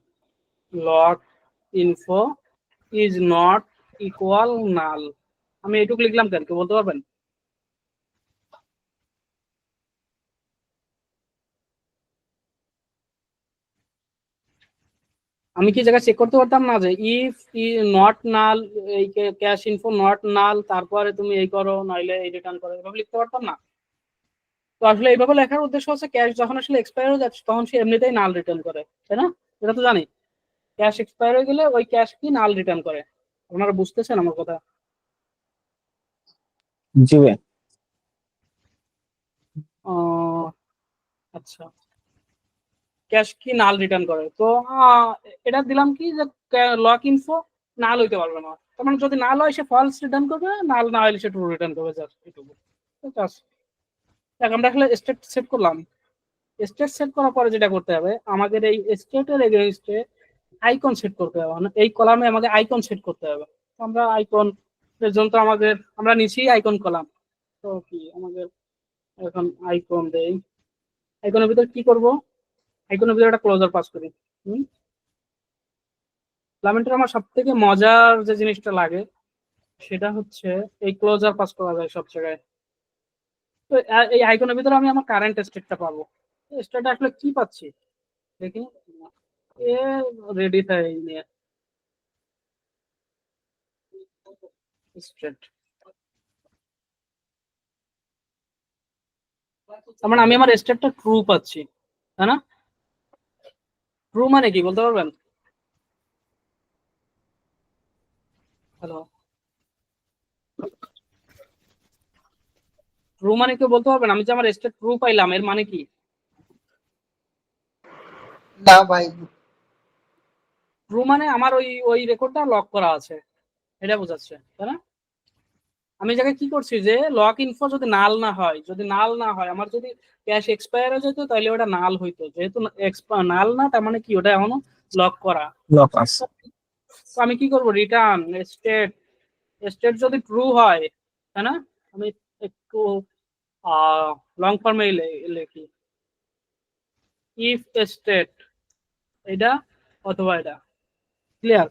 lock info is not equal null. আমি এইটুকু লিখলাম কেন, কেউ বলতে পারবেন? আমি কি জায়গায় চেক করতে পারতাম না যে ইফ নট নাল, এই ক্যাশ ইনফো নট নাল, তারপরে তুমি এই করো নাইলে এই রিটার্ন করো, এভাবে লিখতে পারতাম না? তো আসলে এইভাবে লেখার উদ্দেশ্য হচ্ছে ক্যাশ যখন আসলে এক্সপায়ার হয়ে যাচ্ছে তখন সে এমনিতেই নাল রিটার্ন করে, তাই না? এটা তো জানি, ক্যাশ এক্সপায়ার হয়ে গেলে ওই ক্যাশ কি নাল রিটার্ন করে। আপনারা বুঝতেছেন আমার কথা? জি ভাই। আচ্ছা, ক্যাশ কি নাল রিটার্ন করে। তো এটা দিলাম কি যে লক ইনফো নাল হইতে পারবে না, তার মানে যদি নাল হয় সে ফলস রিটার্ন করবে, নাল না হলে সে ট্রু রিটার্ন করবে, জাস্ট এটুকু। আমরা আসলে স্টেট সেট করলাম। স্টেট সেট করার পরে যেটা করতে হবে, আমাদের এই স্টেটের এগেইনস্টে আইকন সেট করতে হবে, মানে এই কলামে আমাদের আইকন সেট করতে হবে। আমরা আইকন এর জন্য তো আমাদের আমরা নিচি আইকন কলাম, তো কি আমাদের এখন আইকন দেই। আইকনের ভিতরে কি করব, আইকনের ভিতরে একটা ক্লোজার পাস করি। এলিমেন্টের আমার সব থেকে মজার যে জিনিসটা লাগে সেটা হচ্ছে এই ক্লোজার পাস করা যায় সব জায়গায়। তো এই আইকনের ভিতরে আমি আমার কারেন্ট স্টেটটা পাবো। স্টেটটা আসলে কি পাচ্ছি দেখি, এ রেডি থাকে নিয়ে স্টেট। তার মানে আমি আমার স্টেটটা ট্রু পাচ্ছি, তাই না? ট্রু মানে কি বলতে পারবেন? হ্যালো, ট্রু মানে কি বলতে পারবেন? আমি যে আমার স্টেট ট্রু পাইলাম এর মানে কি? না ভাই, ট্রু মানে আমার ওই ওই রেকর্ডটা লক করা আছে, এটা বোঝাচ্ছে, তাই না? আমি জায়গায় কি করছি যে লক ইনফো যদি নাল না হয়, যদি নাল না হয়, আমার যদি ক্যাশ এক্সপায়ার হয়ে যেত তাহলে ওটা নাল হইতো, যেহেতু নাল না তার মানে কি ওটা এখনো লক করা। লক আছে। তো আমি কি করব, রিটার্ন স্টেট, স্টেট যদি ট্রু হয়, তাই না? আমি একটু লং ফর্মে লিখি, ইফ স্টেট এটা অথবা এটা, ক্লিয়ার?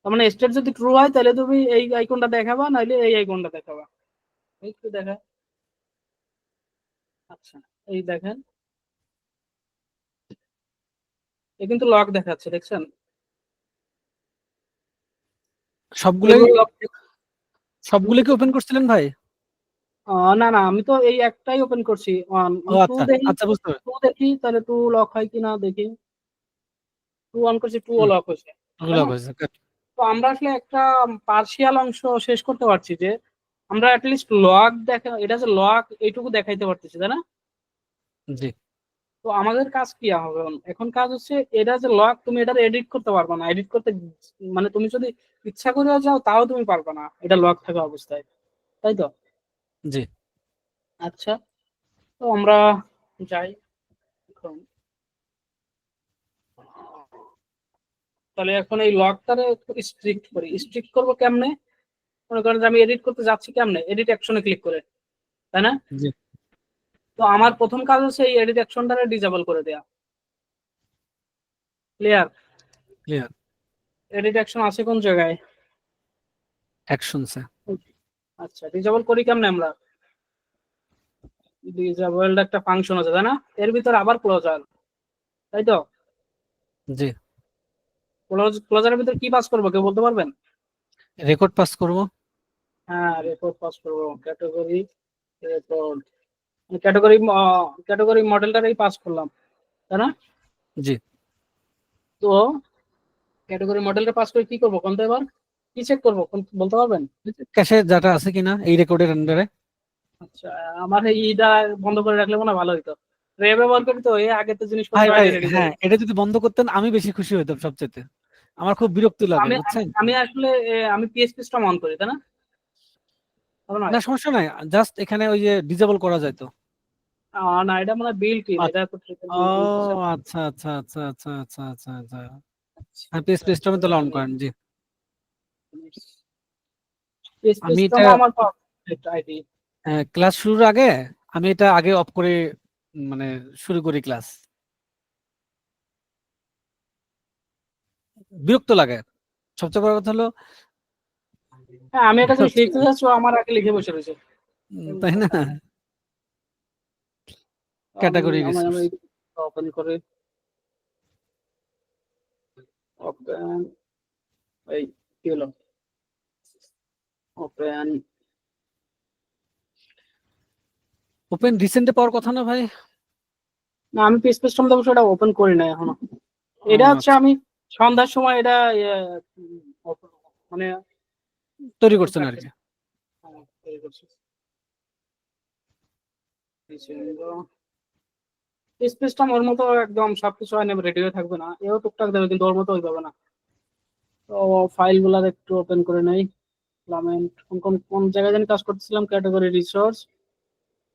তার মানে স্টেট যদি ট্রু হয় তাহলে তুমি এই আইকনটা দেখাবা, নাইলে এই আইকনটা দেখাবা। একটু দেখা, আচ্ছা এই দেখেন, এ কিন্তু লক দেখাচ্ছে, দেখছেন? সবগুলোই এগুলো সবগুলো কি ওপেন করছিলেন ভাই? না না, আমি তো এই একটাই ওপেন করছি। ও টু আচ্ছা দেখি, আচ্ছা, বুঝতে পারছি। টু দেখি তাহলে টু লক হয় কিনা দেখি। টু অন করছি, টু হুম, লক হয়েছে, তাই ওগুলো না? হয়েছে। তো আমরা আসলে একটা পার্শিয়াল অংশ শেষ করতে পারছি যে আমরা অ্যাটলিস্ট লক দেখা, এটা যে লক এইটুকু দেখাইতে পারতেছি, তাই না? জি তো আমাদের কাজ কি হবে এখন? কাজ হচ্ছে এটা যে লক, তুমি এটা এডিট করতে পারবে না, এডিট করতে মানে তুমি যদি ইচ্ছা করে যাও তাও তুমি পারবে না এটা লক থাকা অবস্থায়, তাই তো? জি আচ্ছা, তো আমরা যাই এখন। তাহলে এখন এই লকটারে স্ট্রিক্ট করি। স্ট্রিক্ট করবো কেমনে? মনে করেন যে আমি এডিট করতে যাচ্ছি, কেমনে? এডিট অ্যাকশনে ক্লিক করে, তাই না? জি তো আমার প্রথম কাজ হচ্ছে এই এডিট অ্যাকশনটারে ডিসেবল করে দেয়া, ক্লিয়ার? ক্লিয়ার। এডিট অ্যাকশন আছে কোন জায়গায়? অ্যাকশনসে। আচ্ছা, ডিসেবল করি কেমনে আমরা? ডিসেবল একটা ফাংশন আছে, তাই না? এর ভিতরে আবার ক্লোজার, তাই তো? জি, ক্লোজারের ভিতরে কি পাস করবো কেউ বলতে পারবেন? রেকর্ড পাস করব। হ্যাঁ, রেকর্ড পাস করবো, ক্যাটাগরি রেকর্ড, ক্যাটাগরি ক্যাটাগরি মডেলটারই পাস করলাম, তাই না? জি, তো ক্যাটাগরি মডেলটা পাস করে কি করবো কোন তো? এবার কি চেক করবো বলতে পারবেন? ক্যাশে ডাটা আছে কিনা এই রেকর্ডের আন্ডারে। আচ্ছা, আমার এইটা বন্ধ করে রাখলে মনে হয় ভালো হইতো। রে ব্যবহার করি তো এই আগে তো জিনিসপত্র ভাই ভাই, আগে রেডি করে। হ্যাঁ, এটা যদি বন্ধ করতেন আমি বেশি খুশি হইতাম সবচেয়ে। আমার খুব বিরক্ত লাগে, আমি বুঝছেন? আমি আসলে আমি পিএসপি স্টম অন করি, তাই না? তাই নয়? না, সমস্যা নাই, জাস্ট এখানে ওই যে ডিসেবল করা যায় তো। না, এটা মনে হয় বিল্ট ইন, এটা তো ও আচ্ছা আচ্ছা আচ্ছা আচ্ছা আচ্ছা আচ্ছা আচ্ছা। হ্যাঁ, পেজ পেজটা তাহলে অন করেন, জি। পিএসপি আমি স্টম এটা আমার আইডি। ক্লাস শুরুর আগে আমি এটা আগে অফ করে মানে শুরু করি ক্লাস। বিরক্ত লাগে। সবচেয়ে বড় কথা হলো হ্যাঁ, আমি একটা জিনিস লিখতে চাচ্ছি, ও আমার আগে লিখে বসে রয়েছে। তাই না, ক্যাটাগরি আমি রিসোর্স। ওপেন করে ওপেন, এই কি হলো? ওপেন, ওপেন রিসেন্টে পাওয়ার কথা না ভাই? না আমি পিএসপি স্টম দেবো সেটা ওপেন করি না এখনো। এটা হচ্ছে আচ্ছা, আমি সন্ধ্যার সময় এটা মানে তৈরি করছেন আর কি। তৈরি করছি। স্পেসটা ওর মতো একদম সবকিছু হয় না, রেডি হয়ে থাকবে না, এও টুকটাক দেবে কিন্তু ওর মতো হইবে না। তো ফাইল গুলার একটু ওপেন করে নেই। ফিলামেন্ট কোন কোন কোন জায়গায় জানি কাজ করতেছিলাম, ক্যাটাগরি রিসোর্স,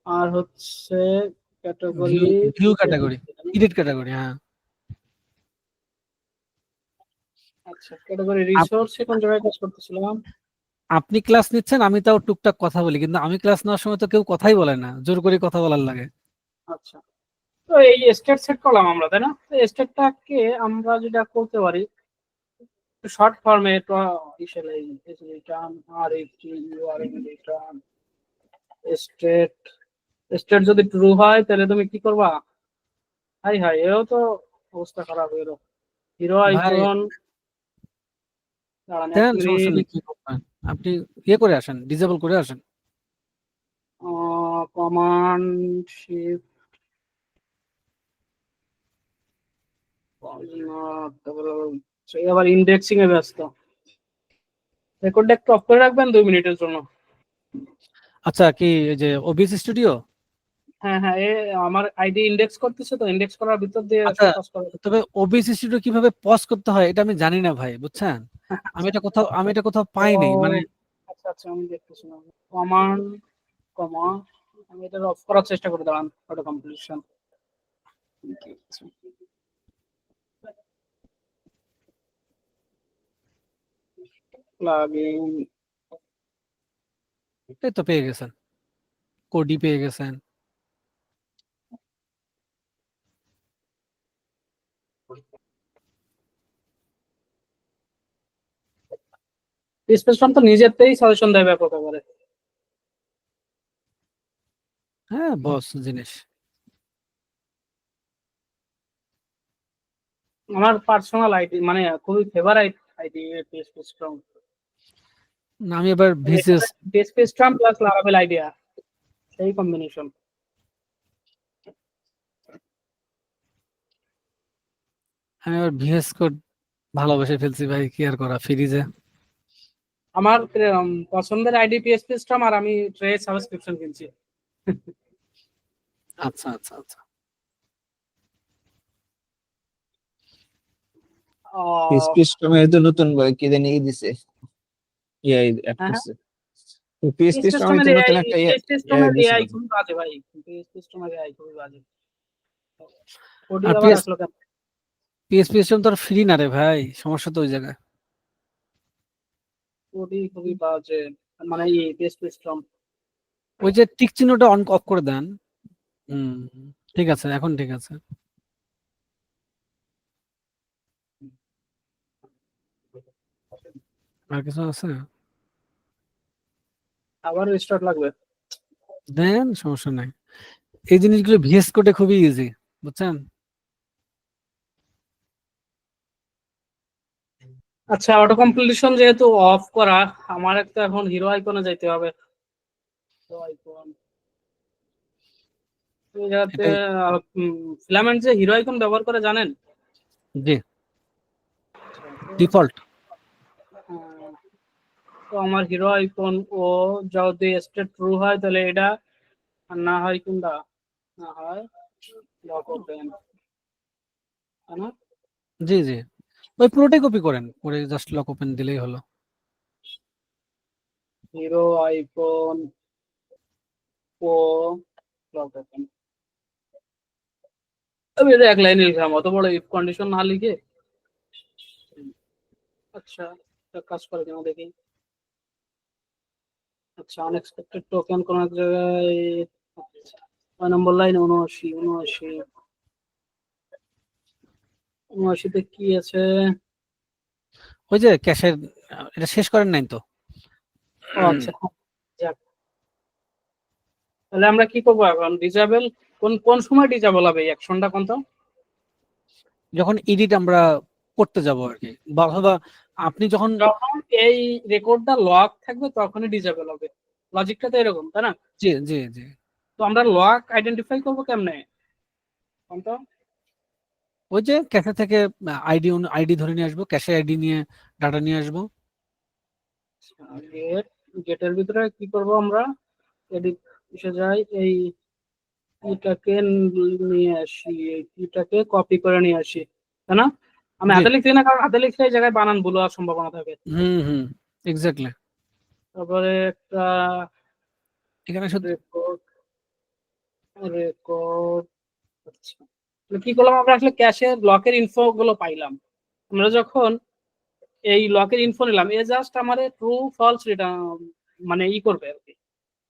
আর হচ্ছে category view view category, edit category, হ্যাঁ। আচ্ছা, ক্যাটাগরি রিসোর্সে কোন জায়গায় কাজ করতেছিলাম? আপনি ক্লাস নিচ্ছেন, আমি তাও টুকটাক কথা বলি, কিন্তু আমি ক্লাস নেওয়ার সময় তো কেউ কথাই বলে না, জোর করে কথা বলার লাগে। আচ্ছা, তো এই স্টেট সেট করলাম আমরা, তাই না? তো স্টেটটাকে আমরা যেটা করতে পারি শর্ট ফর্মে, তো হিসেবে রিটার্ন আর ইউআরএল রিটার্ন স্টেট। স্টেট যদি ট্রু হয় তাহলে তুমি কি করবা? হাই হাই, এও তো অবস্থা খারাপ হলো। হিরো ভাই আইকন, দাঁড়ান এক দেন, সমস্যা নেই, মিনিট। কি করবেন আপনি, ইয়ে করে আসেন, ডিসেবল করে আসেন। কমান্ড শিফট আবার ইন্ডেক্সিং এ ব্যস্ত। রেকর্ডটা একটু অফ করে রাখবেন 2 মিনিটের জন্য। আচ্ছা, কি এই যে ওবিএস স্টুডিও? হ্যাঁ হ্যাঁ, আমার আইডি ইন্ডেক্স করতেছে, তো ইন্ডেক্স করার ভিতর দিয়ে আচ্ছা, কাজ করে। তবে ওবিএস স্টুডিও কিভাবে পজ করতে হয় এটা আমি জানি না ভাই, বুঝছেন? আমি এটা কোথাও পাই নাই, মানে আচ্ছা আচ্ছা, আমি দেখতেছি না। কমান্ড কমা, আমি এটা অফ করার চেষ্টা করে, দাঁড়ান। Auto completion plugin. এই তো পেয়ে গেছেন, কোডি পেয়ে গেছেন। স্পেসট্রম তো নিজেতেই সাজেশন দেয় ব্যাপক করে। হ্যাঁ, বস জিনিস। আমার পার্সোনাল আইডি, মানে খুবই ফেভারিট আইডি স্পেসট্রম। না, আমি এবার ভিসিএস স্পেসট্রম প্লাস লারাভেল আইডিয়া, সেই কম্বিনেশন। আমি এবার ভিএস কোড ভালোবেসে ফেলছি ভাই, কি আর করা, ফ্রিজে। আমার পছন্দের আইডি পিএসপি স্ট্রম, আর আমি ট্রে সাবস্ক্রিপশন কিনছি। আচ্ছা আচ্ছা আচ্ছা। পিএসপি স্ট্রমের তো নতুন বলে কি জানি দিছে, এআই অ্যাড হ্যাঁ হ্যাঁ, করছে। পিএসপি পিএসপি স্ট্রমের স্ট্রমের তো এআই, নতুন একটা পিএসপি স্ট্রমের দিছে এআই বলে। খুবই বাজে ভাই। পিএসপি স্ট্রমের এআই খুবই বাজে। কোডি আর আবার আসলো কেন? পিএসপি সিস্টেম তো আর ফ্রি না রে ভাই, সমস্যা তো ওই জায়গায়। কোডি খুবই বাজে, মানে এই পিএসপি স্ট্রম। ওই যে টিক চিহ্নটা অন অফ করে দেন। হুম, ঠিক আছে, এখন ঠিক আছে। আর কিছু আছে? আবার রিস্টার্ট লাগবে। দেন, সমস্যা নাই। এই জিনিসগুলো ভিএস কোডে খুবই ইজি, বুঝছেন? আচ্ছা, অটো কমপ্লিশন যেহেতু অফ করা, আমার একটা এখন হিরো আইকনে যাইতে হবে। হিরো আইকন এই জায়গাতে এটাই। ফিলামেন্ট যে হিরো আইকন ব্যবহার করে জানেন? জি, ডিফল্ট। আহ, তো আমার হিরো আইকন ও যদি স্টেট ট্রু হয় তাহলে এটা, আর না হয় কোনটা, না হয় লক ওপেন, তাই না? জি জি, ওই পুরোটাই কপি করেন, করে জাস্ট লক ওপেন দিলেই হলো। হিরো আইকন ও লক ওপেন। আমি এটা এক লাইনে লিখলাম, অত বড় ইফ কন্ডিশন না লিখে। আচ্ছা, একটা কাজ করে কেন দেখি। আচ্ছা, আনএক্সপেক্টেড টোকেন কোন এক জায়গায়। আচ্ছা, 9 নম্বর লাইন, 79 79 79-তে কি আছে? ওই যে ক্যাশের, এটা শেষ করেন নাই তো? ও আচ্ছা, যাক। তাহলে আমরা কি করবো এখন? ডিজেবল কোন কোন সময় ডিজেবল হবে এই অ্যাকশনটা কোন তো? যখন এডিট আমরা করতে যাব আর কি, বা অথবা আপনি যখন, যখন এই রেকর্ডটা লক থাকবে তখনই ডিজেবল হবে। লজিকটা তো এরকম, তাই না? জি জি জি, তো আমরা লক আইডেন্টিফাই করবো কেমনে কোন তো? ওই যে ক্যাশে থেকে আইডি আইডি ধরে নিয়ে আসবো, ক্যাশে আইডি নিয়ে ডাটা নিয়ে আসবো। গেট, গেটের ভিতরে কি করব আমরা? এডিট এসে যাই, এই এটাকে নিয়ে আসি, এটাকে কপি করে নিয়ে আসি, তাই না? আমি জি, হাতে লিখছি না, কারণ হাতে লিখলে এই জায়গায় বানান ভুল হওয়ার সম্ভাবনা থাকে। হুম হুম, এক্স্যাক্টলি। তারপরে একটা এখানে শুধু, রেকর্ড, রেকর্ড। আচ্ছা, তাহলে কি করলাম আমরা? আসলে ক্যাশের ব্লকের ইনফো গুলো পাইলাম আমরা যখন এই লকের ইনফো নিলাম, এ জাস্ট আমার ট্রু ফলস রিটার্ন মানে করবে আর কি।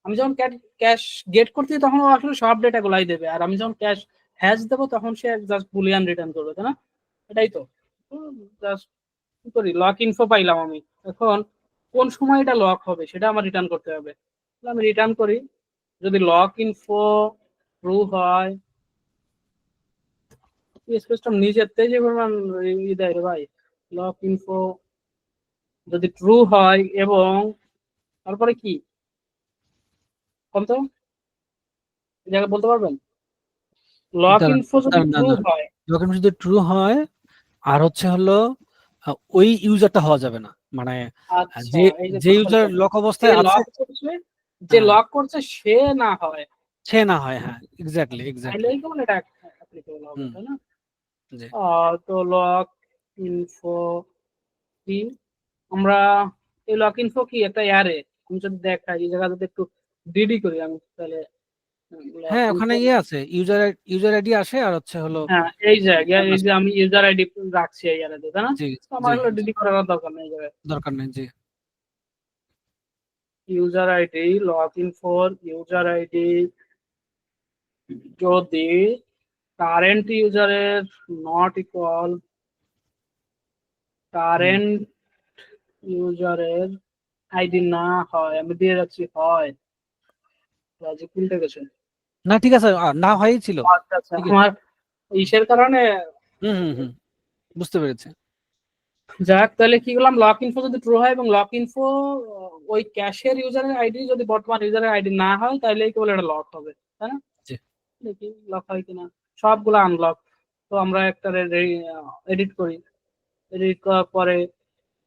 আমি যখন ক্যাশ গেট করছি তখন ও আসলে সব ডেটা গুলাই দেবে, আর আমি যখন ক্যাশ হ্যাশ দেবো তখন সে জাস্ট বুলিয়ান রিটার্ন করবে, তাই না? এটাই তো জাস্ট কি করি, লক ইনফো পাইলাম আমি, এখন কোন সময় এটা লক হবে সেটা আমার রিটার্ন করতে হবে। আমি রিটার্ন করি, যদি লক ইনফো ট্রু হয়, স্পেসটা নিজের যে পরিমাণ দেয় রে ভাই, লক ইনফো যদি ট্রু হয় এবং তারপরে কি কম তো জায়গা বলতে পারবেন, লক ইনফো যদি ট্রু হয়, যখন যদি ট্রু হয় আর হচ্ছে হলো ওই ইউজারটা হওয়া যাবে না, মানে আচ্ছা যে এই যে ইউজার লক অবস্থায় আছে লক করছে, যে লক করছে সে না হয়, সে না হয়, হ্যাঁ এক্স্যাক্টলি তাইলে কেবল এটা অ্যাপ্লিকেবল হবে, তাই না? জি তো লক ইনফো কি, আমরা এই লক ইনফো কি একটা অ্যারে, আমি যদি দেখাই এই জায়গা যদি একটু ডিডি করি আমি তাহলে হ্যাঁ ওখানে ইয়ে আছে, ইউজার আইডি আসে আর হচ্ছে হলো হ্যাঁ এই জায়গায় এই যে আমি ইউজার আইডি রাখছি এই অ্যারেতে, তাই না? জি তো আমার জি হলো ডিডি করার দরকার নেই, এই জায়গায় দরকার নেই জি user ID log in for user ID যদি কারেন্ট ইউজারের নট ইকুয়াল কারেন্ট ইউজারের আইডি না হয়, আমি দিয়ে যাচ্ছি হয়, রাজি খুলতে গেছে, না ঠিক আছে না হয়ই ছিল আচ্ছা আচ্ছা আমার ইসের কারণে হুম বুঝতে পেরেছি যাক, তাহলে কি করলাম, লক ইনফো যদি ট্রু হয় এবং লক ইনফো ওই ক্যাশের ইউজারের আইডি যদি বর্তমান ইউজারের আইডি না হয় তাহলে কেবল এটা লক হবে, তাই না? জি দেখি লক হয় কিনা, সবগুলো আনলক। তো আমরা একটা এডিট করি, এডিট করার পরে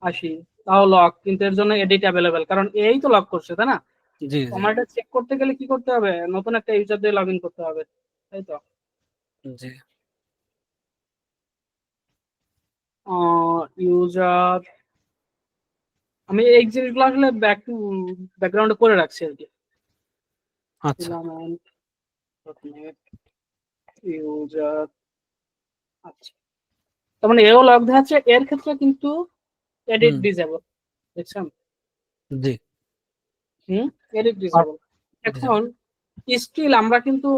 আসি, তাও লক, কিন্তু এর জন্য এডিট অ্যাভেলেবেল, কারণ এই তো লক করছে, তাই না? জি আমার এটা চেক করতে গেলে কি করতে হবে, নতুন একটা ইউজার দিয়ে লগ ইন করতে হবে, তাই তো? জি ইউজার, আমি এই জিনিসগুলো আসলে ব্যাকগ্রাউন্ডে করে রাখছি আর কি। আচ্ছা ইউজার, আচ্ছা তার মানে এও লগ দেখাচ্ছে, এর ক্ষেত্রে কিন্তু এডিট ডিসেবল, দেখছেন? জি এডিট ডিসেবল। এখন স্টিল আমরা কিন্তু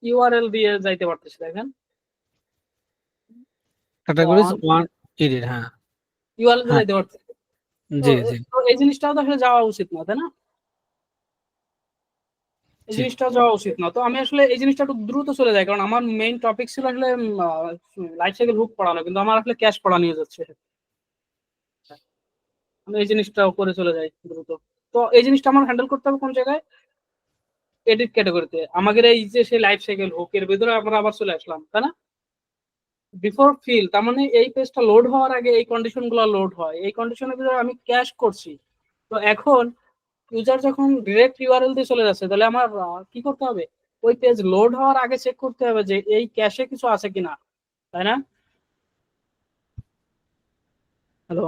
ইউআরএল দিয়ে যাইতে পারতেছি, দেখেন ক্যাটাগরিজ ওয়ান এডিট হ্যাঁ ইউআরএল দিয়ে হ্যাঁ যাইতে পারতেছি, জি জি তো এই জিনিসটাও তো আসলে যাওয়া উচিত না, তাই না? এই জি জিনিসটা যাওয়া উচিত না। তো আমি আসলে এই জিনিসটা একটু দ্রুত চলে যায়, কারণ আমার মেইন টপিক ছিল আসলে লাইফ সাইকেল হুক পড়ানো, কিন্তু আমার আসলে ক্যাশ পড়া নিয়ে যাচ্ছে, আমি এই জিনিসটা করে চলে যাই দ্রুত। তো এই জিনিসটা আমার হ্যান্ডেল করতে হবে কোন জায়গায়, এডিট ক্যাটাগরিতে। আমাদের এই যে সেই লাইফ সাইকেল হুকের ভিতরে আমরা আবার চলে আসলাম, তাই না? বিফোর ফিল, তার মানে এই পেজটা লোড হওয়ার আগে এই কন্ডিশন গুলো লোড হয়, এই কন্ডিশনের ভিতরে আমি ক্যাশ করছি। তো এখন ইউজার যখন ডিরেক্ট ইউআরএল দিয়ে চলে যাচ্ছে, তাহলে আমার কি করতে হবে, ওই পেজ লোড হওয়ার আগে চেক করতে হবে যে এই ক্যাশে কিছু আছে কিনা, তাই না? হ্যালো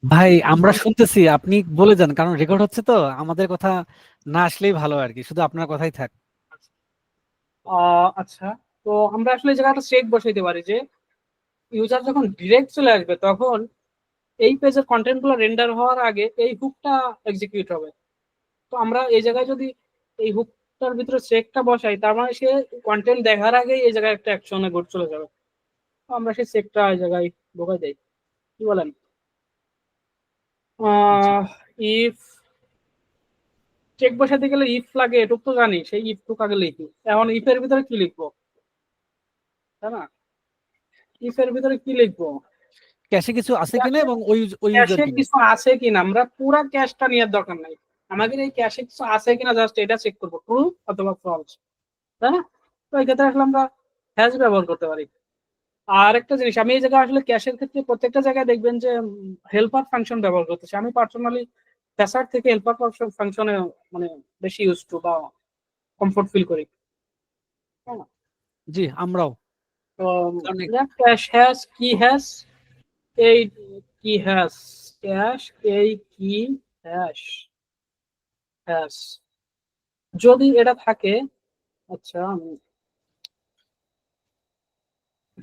ভাই আমরা শুনতেছি, আপনি বলে যান, কারণ রেকর্ড হচ্ছে তো, আমাদের কথা না আসলেই ভালো আর কি, শুধু আপনার কথাই থাক আচ্ছা, তো আমরা আসলে এই জায়গাটা চেক বসাইতে পারি যে ইউজার যখন ডিরেক্ট চলে আসবে তখন এই পেজের কন্টেন্ট গুলো রেন্ডার হওয়ার আগে এই হুকটা এক্সিকিউট হবে। তো আমরা এই জায়গায় যদি এই হুকটার ভিতরে চেকটা বসাই, তার মানে সে কন্টেন্ট দেখার আগে এই জায়গায় একটা অ্যাকশনে ঘট চলে যাবে। তো আমরা সেই চেকটা এই জায়গায় ঢোকাই দেই, কি বলেন? ইফ চেক বসাতে গেলে ইফ লাগে, এটুক তো জানি, সেই ইফ টুক আগে লিখি। এখন ইফের ভিতরে কি লিখবো, তাই না? ইফের ভিতরে কি লিখবো, ক্যাশে কিছু আছে কিনা এবং ওই ইউজার ক্যাশে কিনা কিছু আছে কিনা, আমরা পুরা ক্যাশটা নেওয়ার দরকার নাই, আমাদের এই ক্যাশে কিছু আছে কিনা জাস্ট এটা চেক করবো, ট্রু অথবা ফলস, তাই না? তো এই ক্ষেত্রে আসলে আমরা হ্যাশ ব্যবহার করতে পারি। আর একটা জিনিস, আমি এই জায়গায় আসলে ক্যাশের ক্ষেত্রে প্রত্যেকটা জায়গায় দেখবেন যে হেল্পার ফাংশন ব্যবহার করতেছি। আমি পার্সোনালি প্যাসার থেকে হেল্পার ফাংশনে মানে বেশি ইউজ টু বা কমফোর্ট ফিল করি, তাই না? জি আমরাও তো কারণ ক্যাশ হ্যাশ কি হ্যাশ, এই কি হ্যাশ, ক্যাশ এই কি হ্যাশ, হ্যাশ যদি এটা থাকে, আচ্ছা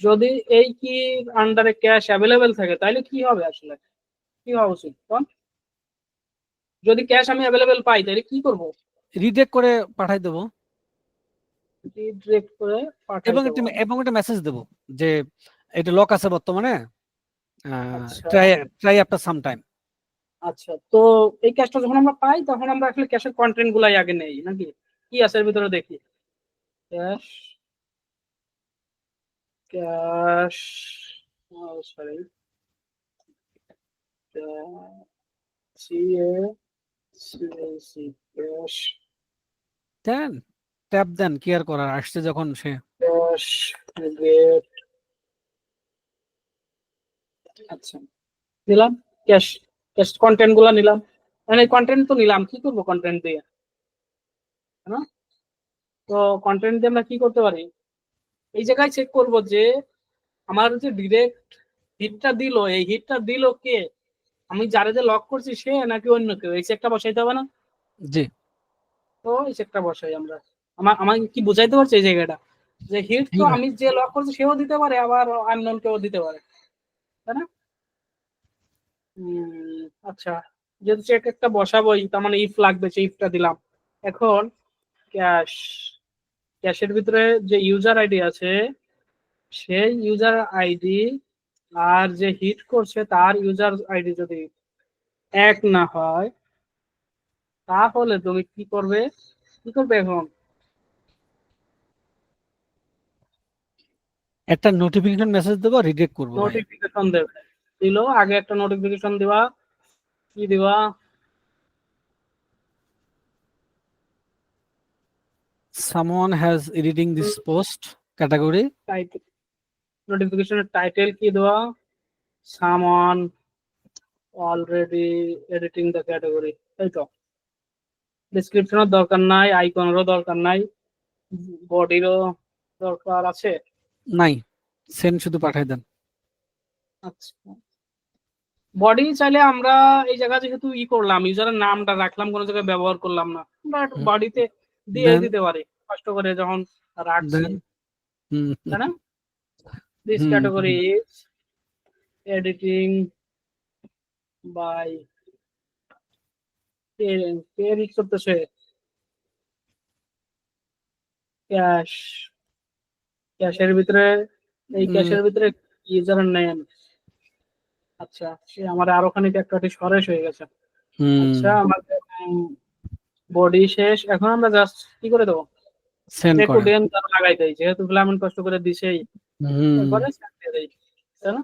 যদি এই কি আন্ডারে ক্যাশ অ্যাভেলেবেল থাকে তাহলে কি হবে আসলে, কি হওয়া উচিত? যদি ক্যাশ আমি অ্যাভেলেবেল পাই তাহলে কি করব? রিডাইরেক্ট করে পাঠাই দেবো রিডাইরেক্ট করে পাঠাই এবং দেবো। এবং একটা মেসেজ দেবো যে এটা লক আছে বর্তমানে, আচ্ছা ট্রাই আফটার সাম টাইম। আচ্ছা, তো এই ক্যাশটা যখন আমরা পাই তখন আমরা আসলে ক্যাশের কন্টেন্ট গুলাই আগে নেই নাকি, কি আছে এর ভিতরে দেখি। ক্যাশ ক্যাশ সরি ক্যাশ দেন ট্যাপ দেন, কি আর করার, আসছে যখন সে। Cash gate. আচ্ছা নিলাম ক্যাশ, ক্যাশ কন্টেন্ট গুলা নিলাম, মানে কন্টেন্ট তো নিলাম, কি করবো কন্টেন্ট দিয়ে, তাই না? তো কন্টেন্ট দিয়ে আমরা কি করতে পারি, এই জায়গায় চেক করব যে আমার যে ডিরেক্ট হিটটা দিল, এই হিটটা দিল কে, আমি যারা যে লক করছি সে নাকি অন্য কেউ, এই চেকটা বসাইতে হবে না? জি তো এই চেকটা বসাই আমরা। আমার কি বুঝাইতে পারছে এই জায়গাটা, যে হিট তো হ্যাঁ, আমি যে লক করছি সেও দিতে পারে, আবার আননোন কেউ দিতে পারে, তাই না? আচ্ছা, যেহেতু চেক একটা বসাবোই তার মানে ইফ লাগবে, সেই ইফটা দিলাম। এখন ক্যাশ, ক্যাশের ভিতরে যে ইউজার আইডি আছে সেই ইউজার আইডি আর যে হিট করছে তার ইউজার আইডি যদি এক না হয় তাহলে তুমি কি করবে, এখন একটা নোটিফিকেশন মেসেজ দেবো, রিডাইরেক্ট করবো ভাই। নোটিফিকেশন দেবে, দিল আগে একটা নোটিফিকেশন দিবা, কি দিবা, someone has editing this post category. Title, নোটিফিকেশনের টাইটেল কি দেওয়া, someone already editing the category, তাই তো? ডেসক্রিপশনের দরকার নাই, আইকনেরও দরকার নাই, বডিরও দরকার আছে? নাই, সেন্ড শুধু পাঠাই দেন। আচ্ছা, বডি চাইলে আমরা এই জায়গায় যেহেতু করলাম ইউজারের নামটা রাখলাম, কোনো জায়গায় ব্যবহার করলাম না, বাট বডিতে দিয়ে দেন দিতে পারি কষ্ট করে যখন রাখছি, দেন হুম তাই না? This hmm category is editing by, কে এডিট করতেছে, ক্যাশ, ক্যাশের ভিতরে, এই ক্যাশের ভিতরে ইউজার নেম। আচ্ছা, সে আমার আরো খানিক একটা সরেস হয়ে গেছে। আচ্ছা আমাদের বডি শেষ, এখন আমরা জাস্ট কি করে দেবো, সেন্ড একটু করেন। ডেন তার লাগাই দেই, যেহেতু ফিলামেন্ট কষ্ট করে দিছেই, হুম তারপরে send দিয়ে দেই, তাই না?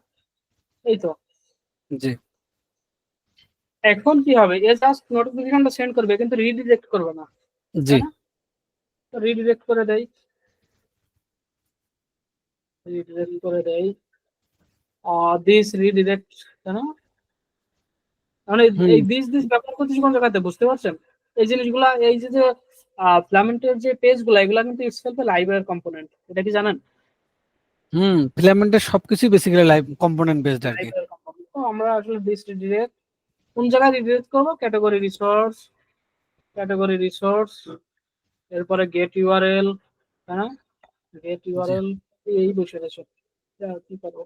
এই তো। জি এখন কি হবে, এ জাস্ট নোটিফিকেশনটা সেন্ড করবে কিন্তু রিডিরেক্ট করবে না, জি তাই না? তো রিডিরেক্ট করে দেই, রিডিরেক্ট করে দেই, দিস রিডিরেক্ট, তাই না? মানে হুম এই দিস ব্যবহার করতেছি কোন জায়গাতে, বুঝতে পারছেন? এই জিনিসগুলা, এই যে ফিলামেন্টের যে পেজগুলা, এগুলা কিন্তু ইটসেলফ লাইব্রেরির কম্পোনেন্ট, এটা কি জানেন? ফিলামেন্টের সবকিছু বেসিক্যালি লাইভ কম্পোনেন্ট বেসড আর কি। লাইব্রেরির কম্পোনেন্ট, তো আমরা আসলে দিস রিডিরেক্ট কোন জায়গায় রিডিরেক্ট করবো, ক্যাটাগরি রিসোর্স, ক্যাটাগরি রিসোর্স, এরপরে গেট ইউআরএল, হ্যাঁ গেট জি ইউআরএল, এই বসে রয়েছে, কি করবো,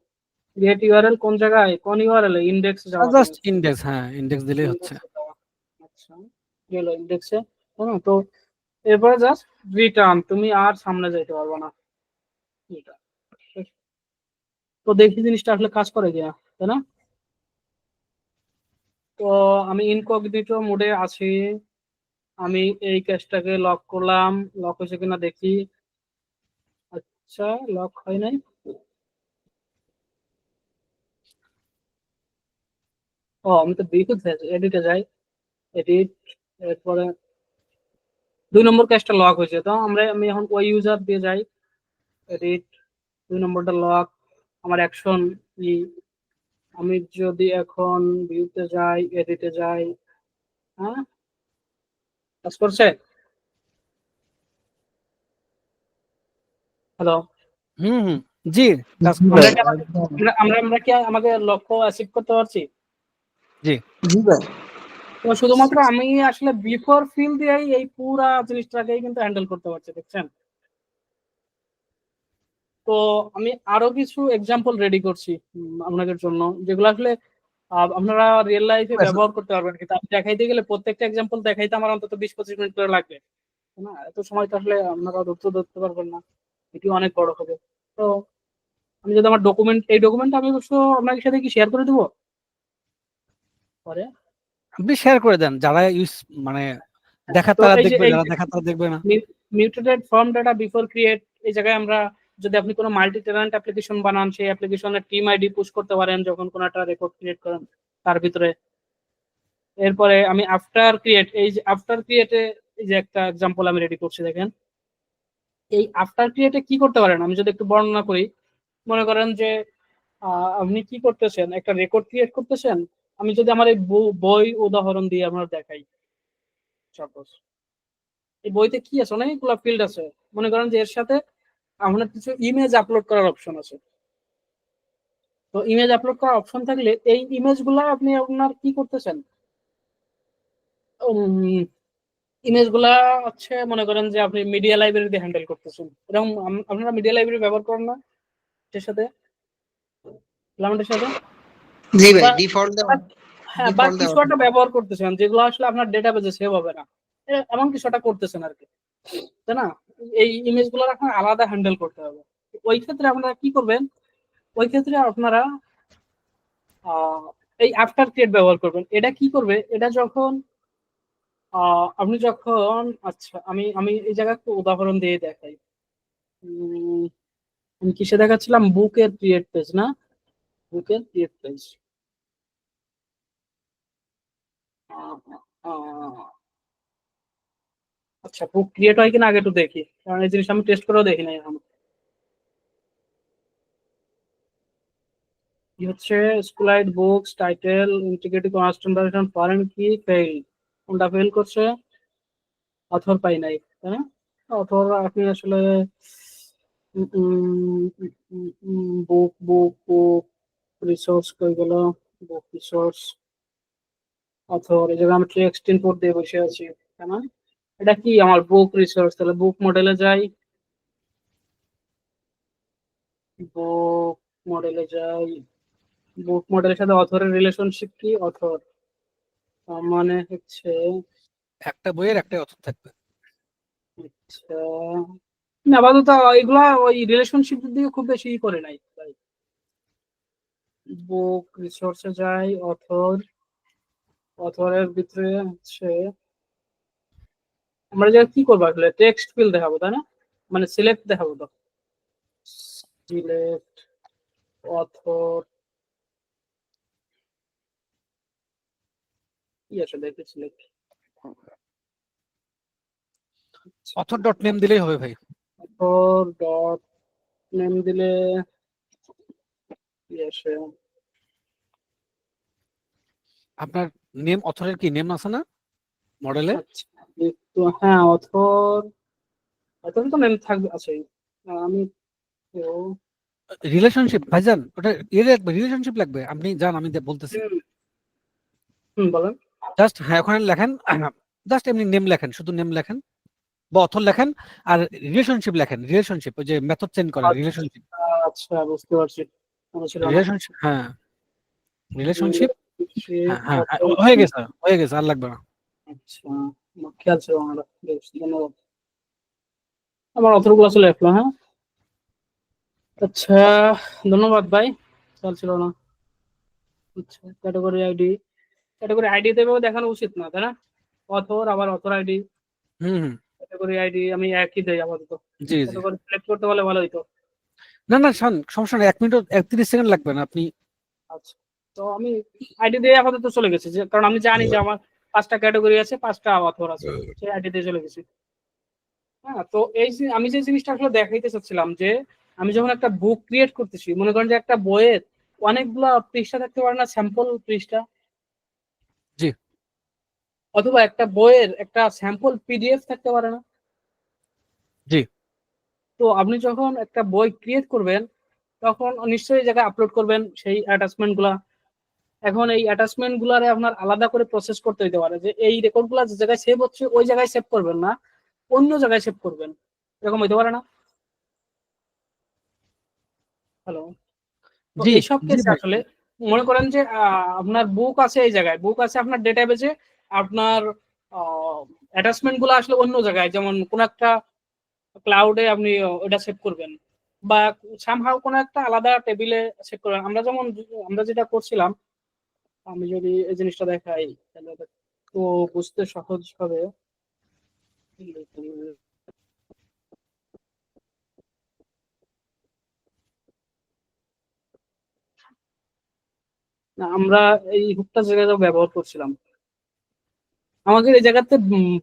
গেট ইউআরএল কোন জায়গায়, কোন ইউআরএল, ইন্ডেক্স যাওয়া জাস্ট তুমি, ইন্ডেক্স, হ্যাঁ ইন্ডেক্স দিলেই হচ্ছে। ইন্ডেক্সে যাওয়া। আচ্ছা গেল ইন্ডেক্সে, হ্যাঁ, তো এরপরে জাস্ট রিটার্ন, তুমি আর সামনে যাইতে পারবে না, এটা। তো দেখি জিনিসটা আসলে কাজ করে কিনা, তাই না? তো আমি ইনকগনিটো মোডে আছি, আমি এই ক্যাশটাকে লক করলাম, লক হয়েছে কিনা দেখি। আচ্ছা লক হয় নাই, আমি তো এডিটে যাই, এডিট, এরপরে 2 নম্বর ক্যাশটা লক হয়েছে, তো আমি এখন ওই ইউজার দিয়ে যাই, এডিট, 2 নম্বরটা লক, আমার অ্যাকশন ই, আমি যদি এখন ভিউতে যাই, এডিটে যাই, হ্যাঁ কাজ করছে, হ্যালো, হুম জি কাজ জি আমরা ভাই করতেছে। কি একদম। আমরা কি আমাদের লক্ষ্য অ্যাচিভ করতে পারছি? জি জি ভাই তো শুধুমাত্র আমি আসলে বিফোর ফিল দিয়েই এই পুরা জিনিসটাকেই কিন্তু হ্যান্ডেল করতে পারছি, দেখছেন? তো তো আমি আরো কিছু এক্সাম্পল রেডি করছি আপনাদের জন্য, যেগুলো আসলে আপনারা রিয়েল লাইফে ব্যবহার করতে পারবেন, কিন্তু আমি দেখাইতে গেলে প্রত্যেকটা এক্সাম্পল দেখাইতে আমার অন্তত 20-25 মিনিট করে লাগবে না, এত সময় তো আসলে আপনারা ধরতে পারবেন না, এটি অনেক বড় হবে। তো আমি যদি আমার এই ডকুমেন্ট আমি অবশ্য আপনাদের সাথে কি শেয়ার করে দেবো পরে। আপনি শেয়ার করে দেন, যারা ইউজ মানে দেখা তো তারা এই যে দেখবে, যারা দেখা তারা দেখবে না। Mutated form data before create, এই জায়গায় আমরা যদি আপনি কোনো মাল্টি টেনান্ট অ্যাপ্লিকেশন বানান, সেই অ্যাপ্লিকেশনের টিম আইডি পুশ করতে পারেন যখন কোনো একটা রেকর্ড ক্রিয়েট করেন তার ভিতরে। এরপরে আমি আফটার ক্রিয়েট, এই যে আফটার ক্রিয়েটে এই যে একটা এক্সাম্পল আমি রেডি করছি, দেখেন এই আফটার ক্রিয়েটে কি করতে পারেন আমি যদি একটু বর্ণনা করি। মনে করেন যে আপনি কি করতেছেন, একটা রেকর্ড ক্রিয়েট করতেছেন। আমি যদি আমার এই বই উদাহরণ দিয়ে আমরা দেখাই, সাপোজ এই বইতে কি আছে, অনেকগুলো ফিল্ড আছে। মনে করেন যে এর সাথে আপনার কিছু ইমেজ আপলোড করার অপশন আছে। তো ইমেজ আপলোড করার অপশন থাকলে এই ইমেজ গুলা আপনি আপনার কি করতেছেন, ইমেজ গুলা হচ্ছে মনে করেন যে আপনি মিডিয়া লাইব্রেরিতে হ্যান্ডেল করতেছেন। এরকম আপনারা মিডিয়া লাইব্রেরি ব্যবহার করেন না এর সাথে, এর সাথে জি ভাই, ডিফল্ট দেওয়া। হ্যাঁ, বা কিছু একটা ব্যবহার করতেছেন যেগুলো আসলে আপনার ডেটাবেজে সেভ হবে না, এমন কিছু একটা করতেছেন আর কি, তাই না? এই ইমেজ গুলো আপনার আলাদা হ্যান্ডেল করতে হবে। ওই ক্ষেত্রে আপনারা কি করবেন, ওই ক্ষেত্রে আপনারা এই আফটার ক্রিয়েট ব্যবহার করবেন। এটা কি করবে, এটা যখন আপনি যখন, আচ্ছা আমি আমি এই জায়গায় একটু উদাহরণ দিয়ে দেখাই। আমি কিসে দেখাচ্ছিলাম, বুকের ক্রিয়েট পেজ না, বুকের ক্রিয়েট পেজ। আচ্ছা বুক ক্রিয়েট হয় কিনা আগে একটু দেখি, কারণ এই জিনিস আমি টেস্ট করেও দেখি নাই এখন। কি হচ্ছে SQLite books title integrity constant foreign কি ফেল, কোনটা ফেল করছে, অথর পাই নাই, তাই না? অথর আপনি আসলে বুক বুক বুক রিসোর্স কই গেল, বুক রিসোর্স অথর, এই জায়গায় আমি টেক্সট ইনপুট দিয়ে বসে আছি, তাই না? এটা কি আমার বুক রিসোর্স, তাহলে বুক মডেলে যাই, বুক মডেলে যাই, বুক মডেলের সাথে অথরের রিলেশনশিপ কি, অথর মানে হচ্ছে একটা বইয়ের একটাই অথর থাকবে। আচ্ছা আপাতত এগুলা ওই রিলেশনশিপ দিকে খুব বেশি করে নাই, তাই বুক রিসোর্সে যাই, অথরের ভিতরে হচ্ছে আমরা যে কি করবো আসলে টেক্সট ফিল্ড দেখাবো, তাই না? মানে সিলেক্ট দেখাবো, তো সিলেক্ট অথর কি আসলে সিলেক্ট অথর ডট নেম দিলেই হবে ভাই। অথর ডট নেম দিলে কি আসে, আপনার নেম, অথরের কি নেম আছে না মডেলে? আচ্ছা একটু হ্যাঁ, অথর তো নেম থাকবে, আছে আমি তো রিলেশনশিপ ভাইজান, ওটা এর লাগবে, রিলেশনশিপ লাগবে। আপনি জান, আমি বলতেছি বলেন। জাস্ট, হ্যাঁ ওখানে লেখেন, জাস্ট এমনি নেম লেখেন, শুধু নেম লেখেন বা অথর লেখেন, আর রিলেশনশিপ লেখেন। রিলেশনশিপ ওই যে মেথড চেঞ্জ করে, রিলেশনশিপ। আচ্ছা বুঝতে পারছি, মনে ছিল না। রিলেশনশিপ, হ্যাঁ রিলেশনশিপ, হ্যাঁ হ্যাঁ হ্যাঁ, আচ্ছা হয়ে গেছে, আর লাগবে না। আমার খেয়াল ছিল না, বেশ, ধন্যবাদ। আমার অথরগুলো আসলে লেখলো, হ্যাঁ আচ্ছা ধন্যবাদ ভাই, খেয়াল ছিল না। আচ্ছা ক্যাটাগরি আইডি দেবেও দেখানো উচিত না, তাই না? অথর আবার অথর আইডি, হুম, ক্যাটাগরি আইডি আমি একই দেই আপাতত। জি জি। ক্যাটাগরি সিলেক্ট করতে পারলে ভালো হইতো। না না শোন, সমস্যা নেই, 1 মিনিট 31 সেকেন্ড লাগবে না। আপনি আচ্ছা তো আমি আইডি দিয়ে আপাতত চলে গেছি, যে কারণ আমি জানি যে আমার 5টা ক্যাটাগরি আছে, 5টা অথর আছে, সেই আইডি দিয়ে চলে গেছি। হ্যাঁ, তো আমি যে জিনিসটা আসলে দেখাইতে চাচ্ছিলাম যে আমি যখন একটা বুক ক্রিয়েট করতেছি, মনে করেন যে একটা বইয়ের অনেকগুলা পৃষ্ঠা থাকতে পারে না, স্যাম্পল পৃষ্ঠা, জি অথবা একটা বইয়ের একটা স্যাম্পল পিডিএফ থাকতে পারে না। জি তো আপনি যখন একটা বই ক্রিয়েট করবেন তখন নিশ্চয়ই জায়গায় আপলোড করবেন সেই অ্যাটাচমেন্ট গুলা। এখন এই অ্যাটাচমেন্ট গুলারে আপনার আলাদা করে প্রসেস করতে হইতে পারে, যে এই রেকর্ড গুলা যে জায়গায় সেভ হচ্ছে ওই জায়গায় সেভ করবেন না, অন্য জায়গায় সেভ করবেন, এরকম হইতে পারে না? হ্যালো, তো জি এইসব জি কেসে ভাই। আসলে মনে করেন যে আপনার বুক আছে এই জায়গায়, বুক আছে আপনার ডেটাবেজে, আপনার অ্যাটাচমেন্ট গুলো আসলে অন্য জায়গায়, যেমন কোন একটা ক্লাউডে আপনি ওটা সেভ করবেন, বা সামহাও কোনো একটা আলাদা টেবিলে সেভ করবেন। আমরা যেটা করছিলাম, আমি যদি এই জিনিসটা দেখাই তাহলে তো বুঝতে সহজ হবে। না, আমরা এই হুকটা জায়গায় ব্যবহার করছিলাম। আমাদের এই জায়গাতে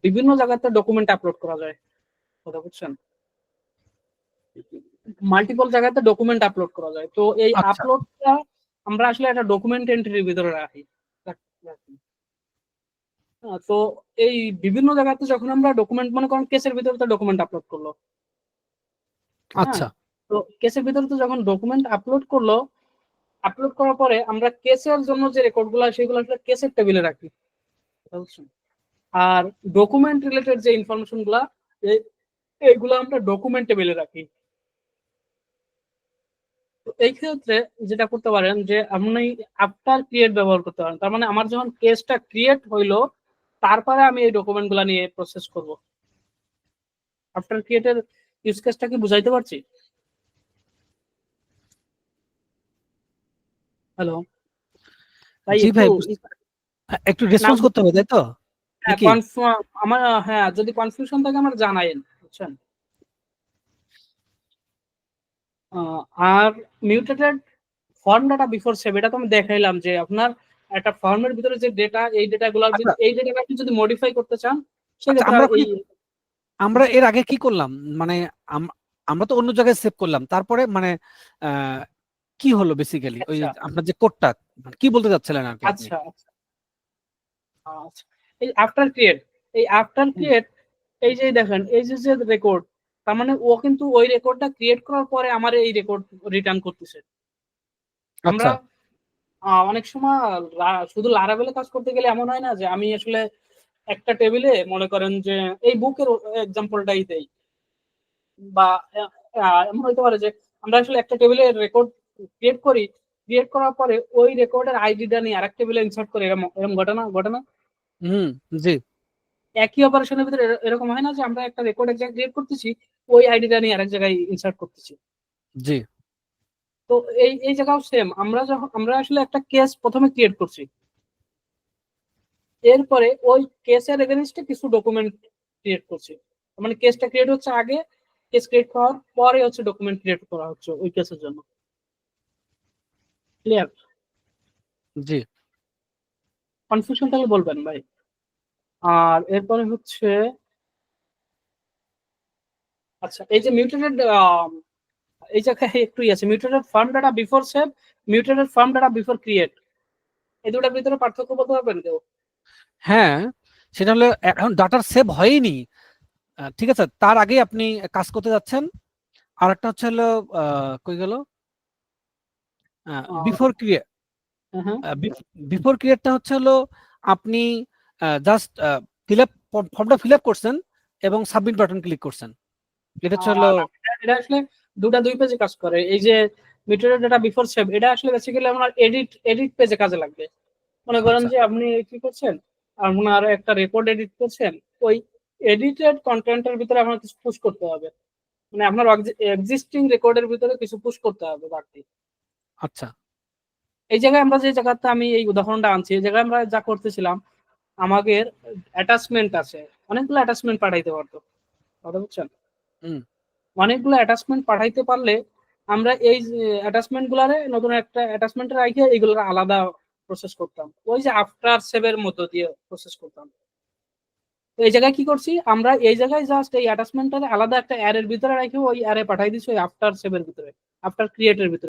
বিভিন্ন জায়গাতে ডকুমেন্ট আপলোড করা যায়, কথা বুঝছেন? মাল্টিপল জায়গাতে ডকুমেন্ট আপলোড করা যায়, তো এই আচ্ছা আপলোডটা আমরা আসলে একটা ডকুমেন্ট এন্ট্রির ভিতরে রাখি। তো এই বিভিন্ন জায়গাতে যখন আমরা ডকুমেন্ট, মনে করেন কেসের ভিতরে তো ডকুমেন্ট আপলোড করলো, হ্যাঁ, আচ্ছা তো কেসের ভিতরে তো যখন ডকুমেন্ট আপলোড করলো, আপলোড করার পরে আমরা কেসের জন্য যে রেকর্ড গুলো সেগুলো আসলে কেসের টেবিলে রাখি, বুঝছেন? আর ডকুমেন্ট রিলেটেড যে ইনফরমেশন গুলা এইগুলো আমরা ডকুমেন্ট টেবিলে রাখি। তো এই ক্ষেত্রে যেটা করতে পারেন যে আপনি আফটার ক্রিয়েট ব্যবহার করতে পারেন, তার মানে আমার যখন কেসটা ক্রিয়েট হইলো তারপরে আমি এই ডকুমেন্ট গুলা নিয়ে প্রসেস করব। আফটার ক্রিয়েটের ইউজ কেসটা কি বুঝাইতে পারছি? হ্যালো ভাই, জি একটু ভাই, একটু রেসপন্স করতে হবে তাই তো নাকি? আমার হ্যাঁ, যদি কনফিউশন থাকে আমার জানাইন, বুঝছেন? আর mutated form data before save, এটা তো আমি দেখাইলাম যে আপনার একটা ফর্মের ভিতরে যে ডেটা, এই ডেটাগুলোর আচ্ছা এই ডেটাটা আপনি যদি মডিফাই করতে চান আচ্ছা, সেক্ষেত্রে এই আমরা এর আগে কি করলাম, মানে আমরা তো অন্য জায়গায় সেভ করলাম, তারপরে মানে আহ, কি হলো বেসিক্যালি ওই আচ্ছা আপনার যে কোডটা কি বলতে চাচ্ছিলেন আর কি আপনি? আচ্ছা আচ্ছা আচ্ছা, এই আফটার ক্রিয়েট, এই আফটার হুম, ক্রিয়েট, এই যে দেখেন এই যে যে রেকর্ড, তার মানে ও কিন্তু ওই রেকর্ডটা ক্রিয়েট করার পরে আমার এই রেকর্ড রিটার্ন করতেছে। আমরা আচ্ছা অনেক সময় শুধু লারাবেলে কাজ করতে গেলে এমন হয় না যে আমি আসলে একটা টেবিলে, মনে করেন যে এই বুকের এক্সাম্পলটাই দেই, বা এমন হইতে পারে যে আমরা আসলে একটা টেবিলে রেকর্ড ক্রিয়েট করি, ক্রিয়েট করার পরে ওই রেকর্ডের আইডিটা নিয়ে আরেক টেবিলে ইনসার্ট করি, এরকম এরকম ঘটনা ঘটনা হুম জি একই অপারেশনের ভিতরে এরকম হয় না যে আমরা একটা রেকর্ড এক জায়গায় ক্রিয়েট করতেছি, ওই আইডিটা নিয়ে আরেক জায়গায় ইনসার্ট করতেছি। জি তো এই এই জায়গাও সেম, আমরা আসলে একটা কেস প্রথমে ক্রিয়েট করছি, এরপরে ওই কেসের এগেইনস্টে কিছু ডকুমেন্ট ক্রিয়েট করছি। মানে কেসটা ক্রিয়েট হচ্ছে আগে, কেস ক্রিয়েট করার পরে হচ্ছে ডকুমেন্ট ক্রিয়েট করা হচ্ছে ওই কেসের জন্য। ক্লিয়ার? জি কনফিউশন তাহলে বলবেন ভাই। আর এরপরে হচ্ছে, আচ্ছা এই যে মিউটেটেড, এই জায়গায় একটু আছে mutated farm data before save, mutated farm data before create, এই দুটার ভিতরে পার্থক্য বলতে পারবেন কেউ? হ্যাঁ, সেটা হলো এখন ডাটার সেভ হয়নি, ঠিক আছে, তার আগে আপনি কাজ করতে যাচ্ছেন। আর একটা হচ্ছে হলো কই গেল, বিফোর ক্রিয়েট। হ্যাঁ বিফোর ক্রিয়েটটা হচ্ছে হলো আপনি জাস্ট ফর্মটা ফিল আপ করছেন এবং সাবমিট বাটন ক্লিক করছেন, এটা হচ্ছে হলো। এটা আসলে দুই পেজে কাজ করে। এই যে মিটারের ডাটা বিফোর সেভ, এটা আসলে বেসিক্যালি আপনার এডিট পেজে কাজে লাগবে। মনে করেন আচ্ছা যে আপনি কি করছেন, আপনার একটা রেকর্ড এডিট করছেন, ওই এডিটেড কন্টেন্টের ভিতরে আপনার কিছু পুশ করতে হবে, মানে আপনার এক্সিস্টিং রেকর্ডের ভিতরে কিছু পুশ করতে হবে বাড়তি। আচ্ছা এই জায়গায় আমরা যে জায়গাতে আমি এই উদাহরণটা আনছি, এই জায়গায় আমরা যা করতেছিলাম, আমাদের অ্যাটাচমেন্ট আছে, অনেকগুলো অ্যাটাচমেন্ট পাঠাইতে পারতো, কথা বুঝছেন? হুম অনেকগুলো অ্যাটাচমেন্ট পাঠাইতে পারলে আমরা এই অ্যাটাচমেন্ট গুলারে নতুন একটা অ্যাটাচমেন্টে রাখে এইগুলোর আলাদা প্রসেস করতাম, ওই যে আফটার সেভের মধ্য দিয়ে প্রসেস করতাম। তো এই জায়গায় কি করছি, আমরা এই জায়গায় জাস্ট এই অ্যাটাচমেন্টটারে আলাদা একটা অ্যারের ভিতরে রাখি, ওই অ্যারে পাঠাই দিচ্ছি ওই আফটার সেভের ভিতরে, আফটার ক্রিয়েটের ভিতরে।